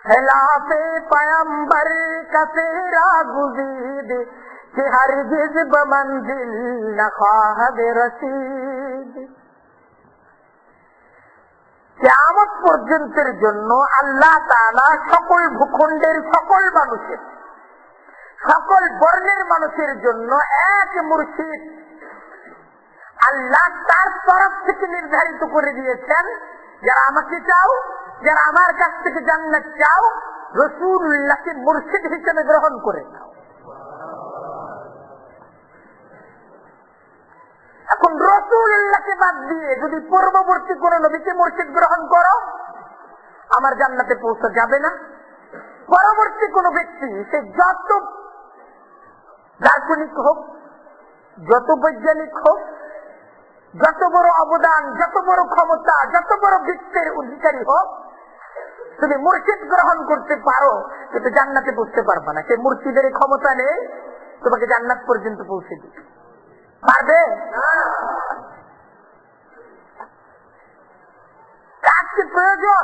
A: खिलाफे पैगंबर का तेरा गुजीद कि हरगिज बमंजिल न ख्वाब रसीद। কিয়ামত পর্যন্তের জন্য আল্লাহ তাআলা সকল ভূখণ্ডের সকল মানুষের, সকল বর্ণের মানুষের জন্য এক মুর্শিদ আল্লাহ তার তরফ থেকে নির্ধারিত করে দিয়েছেন। যারা আমাকে চাও, যারা আমার কাছ থেকে জান্নাত চাও, রাসূলুল্লাহকে মুর্শিদ হিসেবে গ্রহণ করে নাও। এখন রাসূলুল্লাহকে বাদ দিয়ে যদি পূর্ববর্তী কোন নবীকে মুর্শিদ গ্রহণ করো, আমার জান্নাতে পৌঁছা যাবে না। পরবর্তী কোন ব্যক্তি, সে যত দার্শনিক হোক, যত বৈজ্ঞানিক হোক, যত বড় অবদান, যত বড় ক্ষমতা, যত বড় বৃত্তের অধিকারী হোক, তুমি মুর্শিদ গ্রহণ করতে পারো, কিন্তু জান্নাতে পৌঁছতে পারবা না। সে মুর্শিদের ক্ষমতা নেই তোমাকে জান্নাত পর্যন্ত পৌঁছে দিতে পারবে। আজকে প্রয়োজন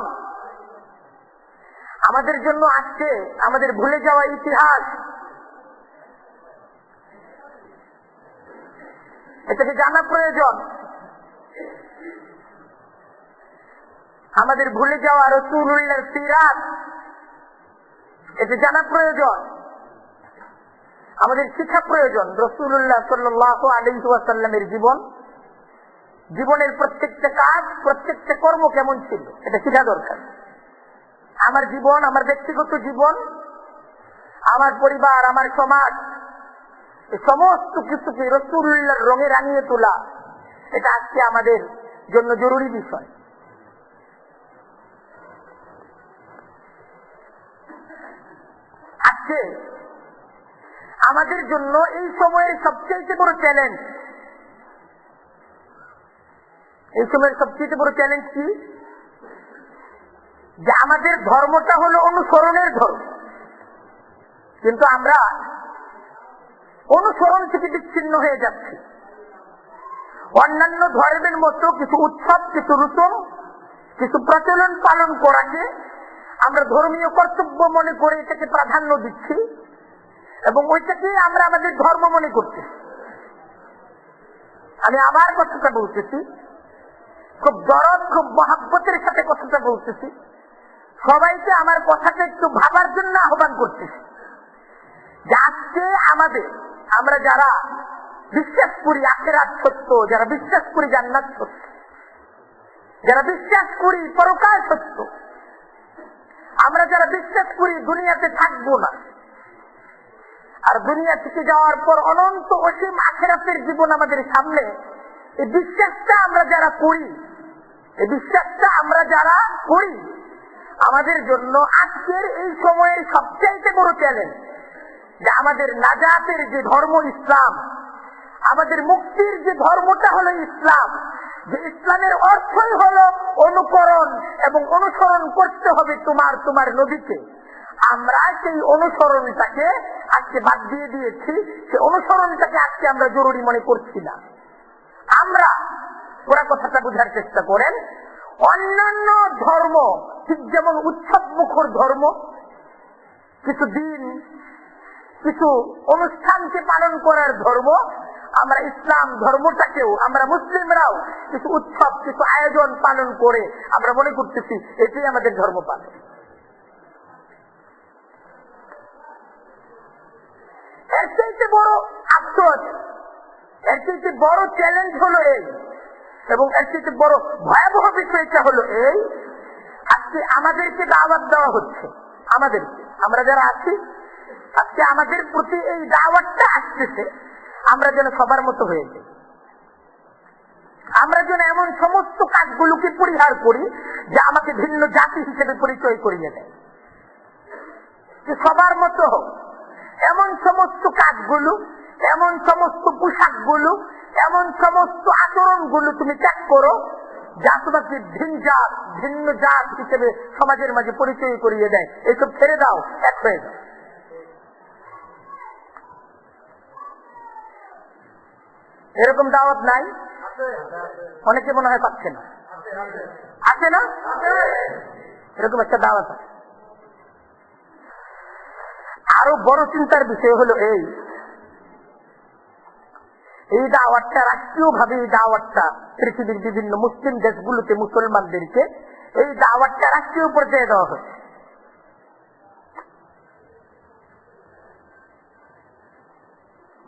A: আমাদের জন্য, আজকে আমাদের ভুলে যাওয়া ইতিহাস, এটাকে জানা প্রয়োজন। আমাদের ভুলে যাওয়া রাসূলুল্লাহর সিরাত, এটা জানা প্রয়োজন। আমাদের শিক্ষা প্রয়োজন রাসূলুল্লাহ সাল্লাল্লাহু আলাইহি ওয়াসাল্লামের জীবন, জীবনের প্রত্যেকটা কাজ, প্রত্যেকটা কর্ম কেমন ছিল, এটা শেখা দরকার। আমার জীবন, আমার ব্যক্তিগত জীবন, আমার পরিবার, আমার সমাজ, এই সমস্ত কিছুকে রাসূলুল্লাহর রঙে রাঙিয়ে তোলা, এটা আজকে আমাদের জন্য জরুরি বিষয়। আজকে আমাদের জন্য এই সময়ের সবচেয়ে বড় চ্যালেঞ্জ, এই সময়ের সবচেয়ে বড় চ্যালেঞ্জ কি? যে আমাদের ধর্মটা হলো অনুসরণের ধর্ম, কিন্তু আমরা অনুসরণ থেকে বিচ্ছিন্ন হয়ে যাচ্ছি। অন্যান্য ধর্মের মতো কিছু উৎসব, কিছু রুসুম, কিছু প্রচলন পালন করাকে আমরা ধর্মীয় কর্তব্য মনে করে এটাকে প্রাধান্য দিচ্ছি এবং ওইটাকে আমরা আমাদের ধর্ম মনে করতেছি। আমি আমার কথাটা বলতেছি, খুব দরদ, খুব মহাব্বতের সাথে কথাটা বলতেছি। সবাইকে আমার কথাটা একটু ভাবার জন্য আহ্বান করতেছি যে আজকে আমাদের, আমরা যারা বিশ্বাস করি আখিরাত সত্য, যারা বিশ্বাস করি জান্নাত সত্য, যারা বিশ্বাস করি পরকাল সত্য, আমরা যারা বিশ্বাস করি দুনিয়াতে থাকবো না, আর দুনিয়া থেকে যাওয়ার পর অনন্ত অসীম আখিরাতের জীবন আমাদের সামনে, এই বিশ্বাসটা আমরা যারা করি, এই বিশ্বাসটা আমরা যারা করি, আমাদের জন্য আজকের এই সময়ের সবচাইতে বড় চ্যালেঞ্জ যে আমাদের নাজাতের যে ধর্ম ইসলাম, আমাদের মুক্তির যে ধর্মটা হলো ইসলাম, যে ইসলামের অর্থই হলো অনুকরণ এবং অনুসরণ করতে হবে তোমার নবীকে, আমরা সেই অনুসরণটাকে আজকে বাদ দিয়ে দিয়েছি। সেই অনুসরণটাকে আজকে আমরা জরুরি মনে করছি না। আমরা পুরা কথাটা বোঝার চেষ্টা করেন। অন্যান্য ধর্ম ঠিক যেমন উৎসব মুখর ধর্ম, কিছু দিন, কিছু অনুষ্ঠানকে পালন করার ধর্ম, আমরা ইসলাম ধর্মটাকেও, আমরা মুসলিমরাও কিছু উৎসব, কিছু আয়োজন পালন করে আমরা মনে করতেছি এটাই আমাদের ধর্ম পালন। এর চাইতে বড় আফসোস, এর চাইতে বড় চ্যালেঞ্জ হলো এই, এবং এর চাইতে বড় ভয়াবহ বিষয়টা হলো এই, আজকে আমাদেরকে দাওয়াত দেওয়া হচ্ছে, আমাদেরকে, আমরা যারা আছি আজকে আমাদের প্রতি এই দাওয়াতটা আসতেছে, আমরা যেন সবার মতো হয়ে যাই, আমরা যেন এমন সমস্ত কাজগুলোকে পরিহার করি যা আমাকে ভিন্ন জাতি হিসেবে পরিচয় করিয়ে দেয়, যে সবার মতো হোক। এমন সমস্ত কাজগুলো, এমন সমস্ত পোশাকগুলো, এমন সমস্ত আচরণগুলো তুমি ত্যাগ করো যা তোমাকে ভিন্ন জাত হিসেবে সমাজের মাঝে পরিচয় করিয়ে দেয়। এইসব ছেড়ে দাও, এক হয়ে যাও। এরকম দাওয়াত নাই? অনেকে মনে হয় পাচ্ছে না, আছে না? এরকম একটা দাওয়াত আছে। আরো বড় চিন্তার বিষয় হলো এই দাওয়াতটা রাষ্ট্রীয়ভাবে, এই দাওয়াতটা পৃথিবীর বিভিন্ন মুসলিম দেশগুলোতে মুসলমানদেরকে এই দাওয়াতটা রাষ্ট্রীয় পর্যায়ে দেওয়া হচ্ছে।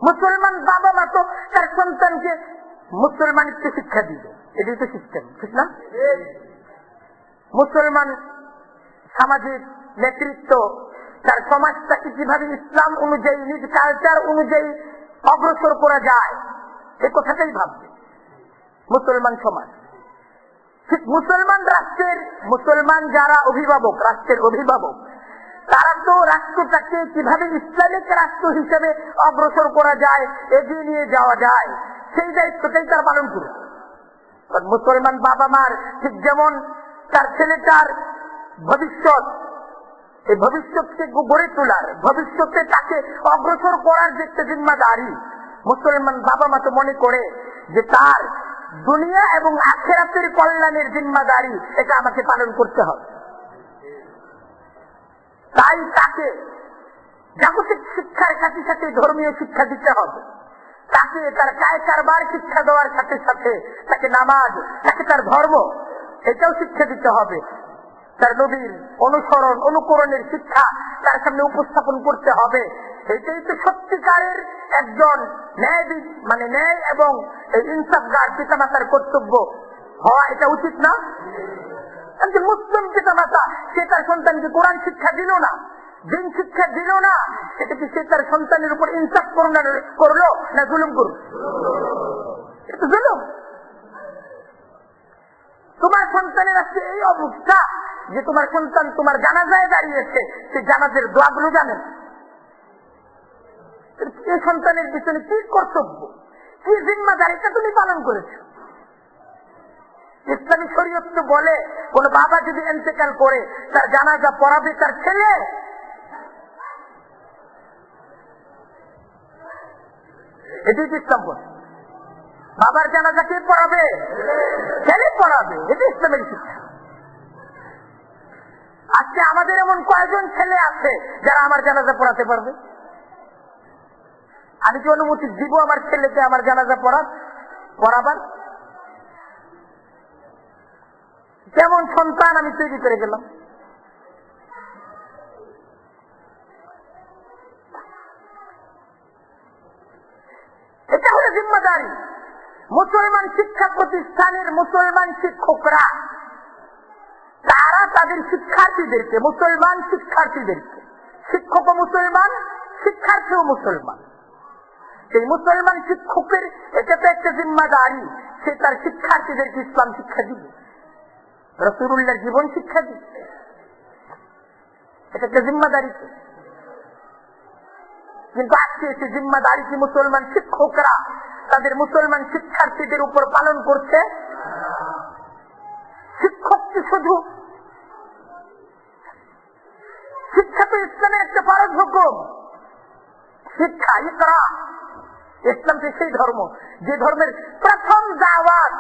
A: মুসলমান বাবা মা তো তার সন্তানকে মুসলমানকে শিক্ষা দিবে, এটাই তো সিস্টেম, ঠিক না? মুসলমান সামাজিক নেতৃত্ব তার সমাজটাকে কিভাবে ইসলাম অনুযায়ী, নিজ কালচার অনুযায়ী অগ্রসর করা যায় এই কথাটাই ভাববে মুসলমান সমাজ। ঠিক মুসলমান রাষ্ট্রের, মুসলমান যারা অভিভাবক, রাষ্ট্রের অভিভাবক, তারা তো রাষ্ট্রটাকে কিভাবে ইসলামিক রাষ্ট্র হিসেবে অগ্রসর করা যায়, এগিয়ে নিয়ে যাওয়া যায়, সেই দায়িত্বটাই তার পালন করে। মুসলমান বাবা মার ঠিক যেমন তার ছেলেটার ভবিষ্যৎ, এই ভবিষ্যৎকে গড়ে তোলার, ভবিষ্যতে তাকে অগ্রসর করার যে একটা জিম্মাদারি, মুসলমান বাবা মা তো মনে করে যে তার দুনিয়া এবং আখিরাতের কল্যাণের জিম্মাদারি এটা আমাকে পালন করতে হবে। তাই তাকে জাগতিক শিক্ষার সাথে সাথে ধর্মীয় শিক্ষা দিতে হবে, তাকে তার কায় কারবার শিক্ষা দেওয়ার সাথে সাথে তাকে নামাজ, তাকে তার ধর্ম এটাও শিক্ষা দিতে হবে। তার নবীর অনুসরণ অনুকরণের শিক্ষা তার সামনে উপস্থাপন করতে হবে। এটাই তো সত্যিকারের একজন ন্যায়বিদ, মানে ন্যায় এবং ইনসাফগার পিতামাতার কর্তব্য হওয়া এটা উচিত না? মুসলিম পিতামাতা সে তার সন্তানকে কোরআন শিক্ষা দিল না, দিন শিক্ষা দিল না, এটা কি সে তার সন্তানের উপর ইনসাফ করলো না জুলুম করলো? এটা জুলুম। তোমার সন্তানের আজকে এই অবস্থা যে তোমার সন্তান তোমার জানাজায় দাঁড়িয়েছে, সে জানাজের দোয়াগুলো জানেন। এই সন্তানের পিছনে কি কর্তব্য, কি জিম্মাদারিটা তুমি পালন করেছো? ইসলামী শরীয়ত তো বলে কোন বাবা যদি ইন্তেকাল করে তার জানাজা পড়াবে তার ছেলে। এটাই ইসলাম বলে। বাবার জানাজা কে পড়াবে? ছেলে পড়াবে। এটা ইসলামের শিক্ষা। আজকে আমাদের এমন কয়েকজন ছেলে আছে যারা আমার জানাজা পড়াতে পারবে? আমি কি অনুমতি দিব আমার ছেলেকে আমার জানাজা পড়াবার? কেমন সন্তান আমি তৈরি করে গেলাম? এটা হলো জিম্মাদারি। মুসলমান শিক্ষা প্রতিষ্ঠানের মুসলমান শিক্ষকরা তারা তাদের শিক্ষার্থীদেরকে, মুসলমান শিক্ষার্থীদেরকে, শিক্ষক মুসলমান, শিক্ষার্থীও মুসলমান, সেই মুসলমান শিক্ষকের এটা তো একটা জিম্মাদারি, সে তার শিক্ষার্থীদেরকে ইসলাম শিক্ষা দিবে, রাসূলুল্লাহর জীবন শিক্ষা দিবে। এটা একটা জিম্মাদারি। কিন্তু আজকে সে জিম্মাদারি কি মুসলমান শিক্ষকরা তাদের মুসলমান শিক্ষার্থীদের উপর পালন করছে? শিক্ষক কি শুধু শিক্ষা তো ইসলামের একটা ফরজ হুকুম। শিক্ষা ইকরা, ইসলাম সেই ধর্ম যে ধর্মের প্রথম দাওয়াত,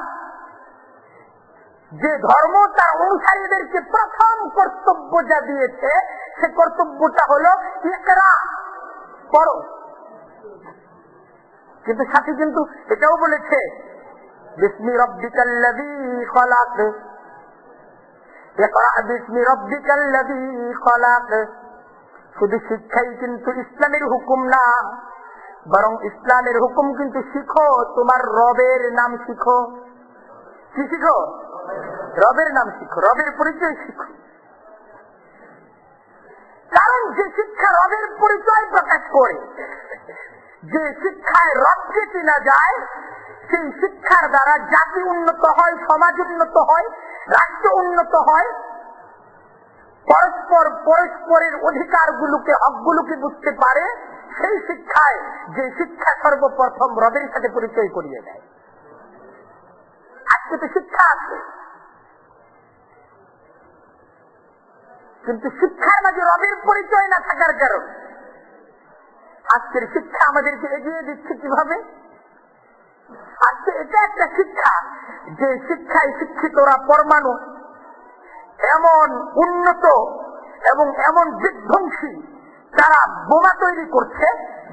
A: যে ধর্ম তার অনুসারীদেরকে প্রথম কর্তব্য যা দিয়েছে সে কর্তব্যটা হলো ইকরা, পড়ো। কিন্তু সাথে কিন্তু এটাও বলেছে বিসমি রাব্বিকাল্লাযী খলাক, ইকরা বিসমি রাব্বিকাল্লাযী খলাক। শুধু শিক্ষাই কিন্তু ইসলামের হুকুম না, বরং ইসলামের হুকুম কিন্তু শিখো, তোমার রবের নাম শিখো। কি শিখো? রবের নাম শিখো, রবের পরিচয় শিখো। কারণ যে শিক্ষা রবের পরিচয় প্রকাশ করে, যে শিক্ষায় রবকে চেনা যায়, সেই শিক্ষার দ্বারা জাতি উন্নত হয়, সমাজ উন্নত হয়, রাষ্ট্র উন্নত হয়, পরস্পর পরস্পরের অধিকারগুলোকে, হকগুলোকে বুঝতে পারে। সেই শিক্ষায়, যে শিক্ষা সর্বপ্রথম রবের সাথে পরিচয় করিয়ে দেয়। আজকে তো শিক্ষা আছে, কিন্তু শিক্ষার মাঝে রবের পরিচয় না থাকার কারণে আজকের শিক্ষা আমাদেরকে এগিয়ে দিচ্ছে কিভাবে? আজকে এটা একটা শিক্ষা যে শিক্ষায় শিক্ষিতরা পরমাণু এমন উন্নত এবং এমন বিধ্বংসী তারা বোমা তৈরি করছে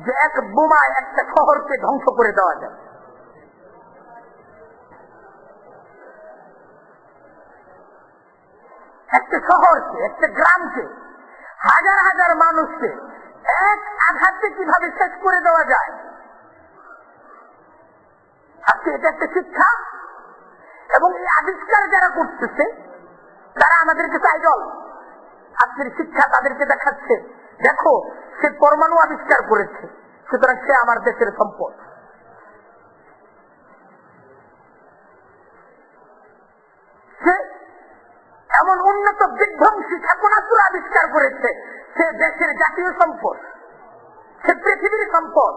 A: যে এক বোমায় একটা শহরকে ধ্বংস করে দেওয়া যায়। একটা শহরকে, একটা গ্রামকে, হাজার হাজার মানুষকে এক আঘাতে কিভাবে শেষ করে দেওয়া যায়। আজকে এটা একটা শিক্ষা, এবং এই আবিষ্কার যারা করতেছে তারা আমাদেরকে আইডল। আজকের শিক্ষা তাদেরকে দেখাচ্ছে, দেখো সে পরমাণু আবিষ্কার করেছে, সুতরাং সে আমার দেশের সম্পদ। সে এমন উন্নত বিধ্বংসী ক্ষেপণাস্ত্র আবিষ্কার করেছে, সে দেশের জাতীয় সম্পদ, সে পৃথিবীর সম্পদ।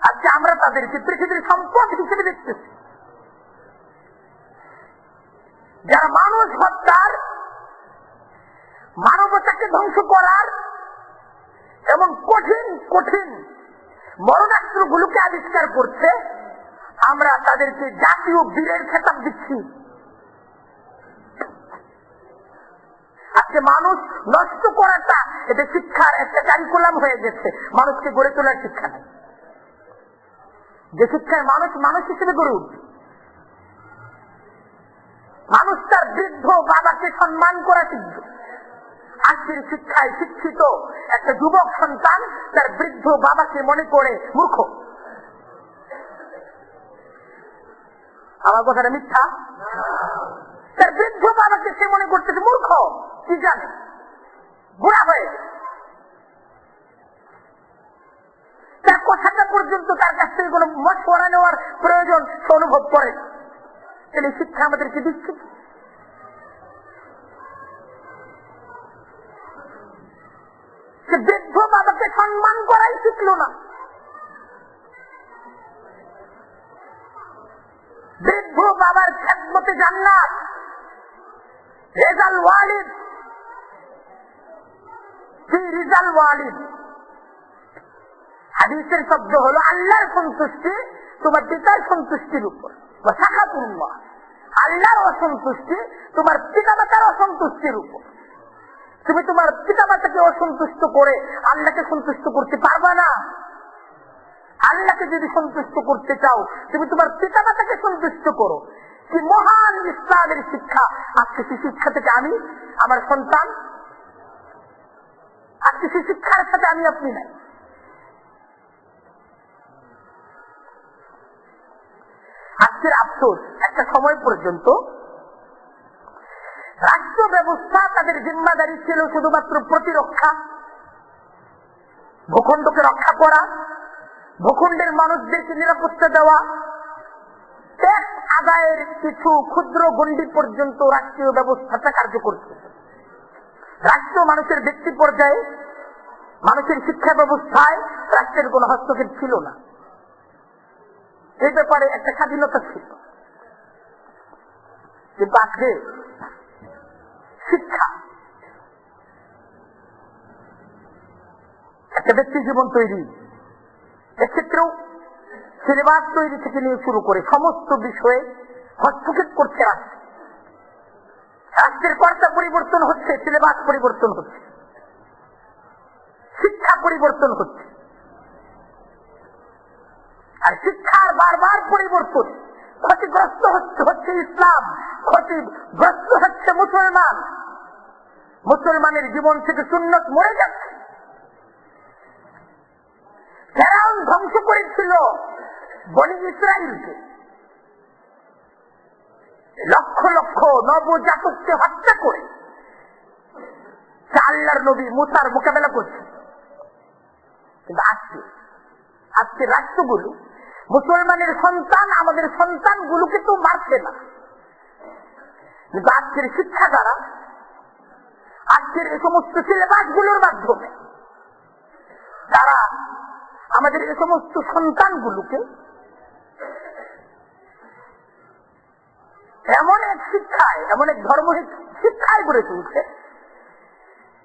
A: আজকে আমরা তাদেরকে পৃথিবীর সম্পদ হিসেবে দেখতেছি। যারা মানুষ হত্যার, মানবতাকে ধ্বংস করার এবং কঠিন কঠিন মরণাস্ত্রগুলোকে আবিষ্কার করছে, আমরা তাদেরকে জাতীয় বীরের খেতাব দিচ্ছি। আজকে মানুষ নষ্ট করাটা এটা শিক্ষার একটা কারিকুলাম হয়ে গেছে, মানুষকে গড়ে তোলার শিক্ষা নেই। যে শিক্ষায় মানুষ মানুষ হিসেবে গড়ে উঠবে, মানুষ তার বৃদ্ধ বাবাকে সম্মান করা শিখবে। আজকের শিক্ষায় শিক্ষিত একটা যুবক সন্তান তার বৃদ্ধ বাবাকে মনে করে মূর্খ। আমার কথাটা মিথ্যা? তার বৃদ্ধ বাবাকে সে মনে করতেছে মূর্খ, কি জানে, বুড়া হয়ে তার কথাটা পর্যন্ত তার কাছ থেকে কোন মশওয়ারা নেওয়ার প্রয়োজন সে অনুভব করে। তাহলে শিক্ষা আমাদেরকে দিচ্ছে সে বৃদ্ধ বাবাকে সম্মান করাই শিখল না। বৃদ্ধ বাবার খেদমতে জান্নাত, রেজাল ওয়ালিদ, রিজাল ওয়ালিদ। হাদিসের শব্দ হলো আল্লাহর সন্তুষ্টি তোমার পিতার সন্তুষ্টির উপর, আল্লাহর অসন্তুষ্টি তোমার পিতামাতার অসন্তুষ্টির উপর। তুমি তোমার পিতামাতাকে অসন্তুষ্ট করে আল্লাহকে সন্তুষ্ট করতে পারবা না। আল্লাহকে যদি সন্তুষ্ট করতে চাও, তুমি তোমার পিতামাতাকে সন্তুষ্ট করো। কি মহান ইসলামের শিক্ষা! আজকে সেই শিক্ষা থেকে আমি, আমার সন্তান, আজকে সেই শিক্ষার সাথে আমি আপনি নাই। আজকের আফসোস, একটা সময় পর্যন্ত রাষ্ট্র ব্যবস্থা তাদের জিম্মাদারি ছিল শুধুমাত্র প্রতিরক্ষা, ভূখণ্ডকে রক্ষা করা, ভূখণ্ডের মানুষদেরকে নিরাপত্তা দেওয়া, ট্যাক্স আদায়ের কিছু ক্ষুদ্র গণ্ডি পর্যন্ত রাষ্ট্রীয় ব্যবস্থাটা কার্যকর ছিল। রাষ্ট্র মানুষের ব্যক্তি পর্যায়ে, মানুষের শিক্ষা ব্যবস্থায় রাষ্ট্রের কোন হস্তক্ষেপ ছিল না। এই ব্যাপারে একটা স্বাধীনতা ছিল। কিন্তু আজকে শিক্ষা একটা ব্যক্তি জীবন তৈরি, এক্ষেত্রেও সিলেবাস তৈরি থেকে নিয়ে শুরু করে সমস্ত বিষয়ে হস্তক্ষেপ করছে রাষ্ট্র। রাষ্ট্রের কর্তা পরিবর্তন হচ্ছে, সিলেবাস পরিবর্তন হচ্ছে, শিক্ষা পরিবর্তন হচ্ছে। আর শিক্ষার বারবার পরিবর্তন, ক্ষতিগ্রস্ত হচ্ছে ইসলাম, ক্ষতিগ্রস্ত হচ্ছে মুসলমান। মুসলমানের জীবন থেকে সুন্নত মরে যাচ্ছে। ফেরাউন ধ্বংস করেছিল বনি ইসরাইলকে, লক্ষ লক্ষ নবজাতককে হত্যা করে আল্লাহর নবী মুসার মোকাবেলা করছে। কিন্তু আজকে রাষ্ট্রগুলো মুসলমানের সন্তান, আমাদের সন্তানগুলোকে তো মারছে না। কিন্তু আজকের শিক্ষা দ্বারা, আজকের এই সমস্ত সিলেবাস গুলোর মাধ্যমে তারা আমাদের এই সমস্ত সন্তানগুলোকে এমন এক শিক্ষায়, এমন এক ধর্ম শিক্ষায় গড়ে তুলছে,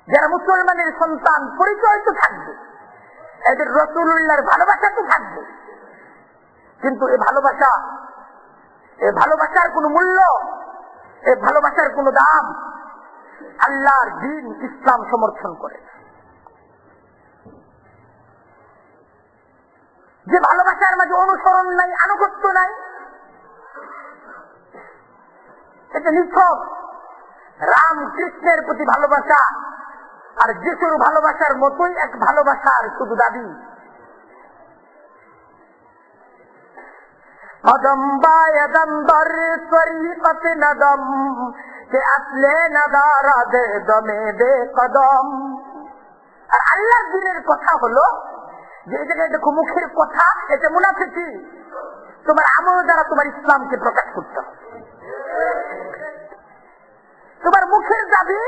A: যারা মুসলমানের সন্তান পরিচয় তো থাকবে, এদের রাসূলুল্লাহর ভালোবাসা তো থাকবে, কিন্তু এই ভালোবাসার কোন মূল্য, এই ভালোবাসার কোন দাম, আল্লাহর দ্বীন ইসলাম সমর্থন করে। যে ভালোবাসার মাঝে অনুসরণ নাই, আনুগত্য নাই, এটা নিছক রাম কৃষ্ণের প্রতি ভালোবাসা আর যিশুর ভালোবাসার মতোই এক ভালোবাসার শুধু দাবি। কদম বায়দম দর তরিকত নদম কে আসলে নদারাদ দমে দে কদম। আর আল্লাহর দ্বীনের কথা হলো যে এই জায়গায় দেখো মুখের কথা, এটা মুনাফিকি। তোমার আমল দ্বারা তোমার ইসলামকে প্রকাশ করতে হবে। তোমার মুখের দাবি,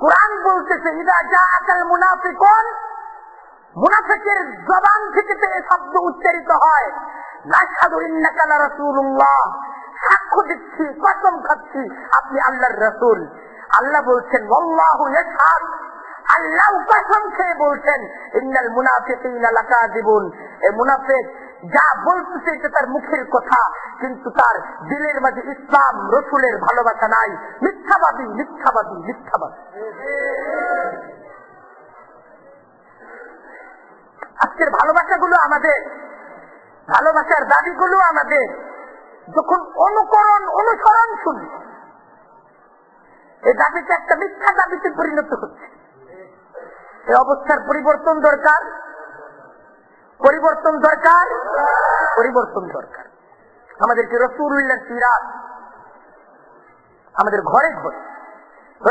A: কোরআন বলতেছে ইদা জাআকাল মুনাফিকুন, মুনাফিকের জবান থেকে এই শব্দ উচ্চারিত হয় নাশহাদু ইন্নাকা লারাসূলুল্লাহ, সাক্ষ্য দিচ্ছি, কসম খাচ্ছি আপনি আল্লাহর রাসূল। আল্লাহ বলছেন ওয়াল্লাহু ইয়াশহাদ, আল্লাহ কসম খেয়ে বলছেন ইন্নাল মুনাফিকিনা লাকাযিবুন, এই মুনাফিক যা বলতেছে এটা তার মুখের কথা, কিন্তু তার দিলের মাঝে ইসলাম রসুলের ভালোবাসা নাই। মিথ্যাবাদী, মিথ্যাবাদী, মিথ্যাবাদী। আজকের ভালোবাসাগুলো আমাদের, ভালোবাসার দাবিগুলো আমাদের যখন অনুসরণ শুনি, এই দাবিটা একটা মিথ্যা দাবিতে পরিণত হচ্ছে। এই অবস্থার পরিবর্তন দরকার, পরিবর্তন দরকার, পরিবর্তন দরকার। আমাদেরকে রাসূলুল্লাহর সিরাত আমাদের ঘরে ঘরে,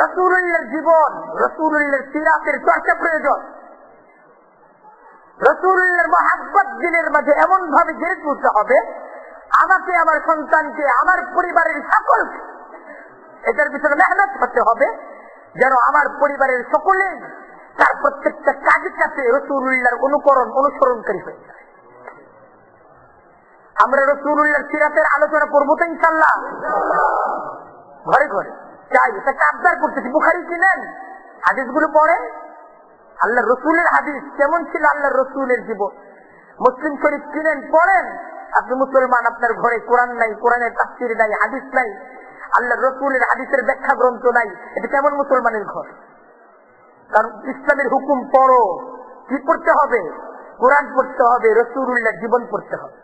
A: রাসূলুল্লাহর জীবন, রাসূলুল্লাহর সিরাতের চর্চা প্রয়োজন। রাসূলুল্লাহর মহব্বত দিলের মাঝে এমন ভাবে গড়ে তুলতে হবে, আমাকে, আমার সন্তানকে, আমার পরিবারের সকলকে এটার পিছনে মেহনত করতে হবে, যেন আমার পরিবারের সকলেই তার প্রত্যেকটা কাজের কাছে রাসূলুল্লাহর অনুসরণকারী হয়ে যায়। আমরা রাসূলুল্লাহর সিরাতের আলোচনা করবো তো ইনশাআল্লাহ, ঘরে ঘরে চাই, এটাকে আবদার করতেছি। বুখারী কিনেন, হাদিসগুলো পড়েন, আল্লাহর রসুলের হাদিস কেমন ছিল, আল্লাহর রসুলের জীবন। মুসলিম শরীফ কিনেন, পড়েন। আপনি মুসলমান, আপনার ঘরে কোরআন নাই, কোরআনের তাফসীর নাই, হাদিস নাই, আল্লাহর রসুলের হাদিসের ব্যাখ্যা গ্রন্থ নাই, এটা কেমন মুসলমানের ঘর? কারণ ইসলামের হুকুম পড়ো, কি পড়তে হবে? কোরআন পড়তে হবে, রাসূলুল্লাহর জীবন পড়তে হবে।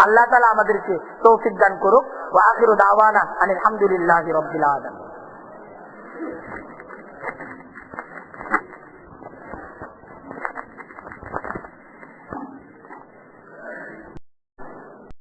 A: আল্লাহ তাআলা আমাদেরকে তৌফিক দান করুক। ওয়া আখিরু দাওয়ানা আনিল হামদুলিল্লাহি রাব্বিল আলামিন।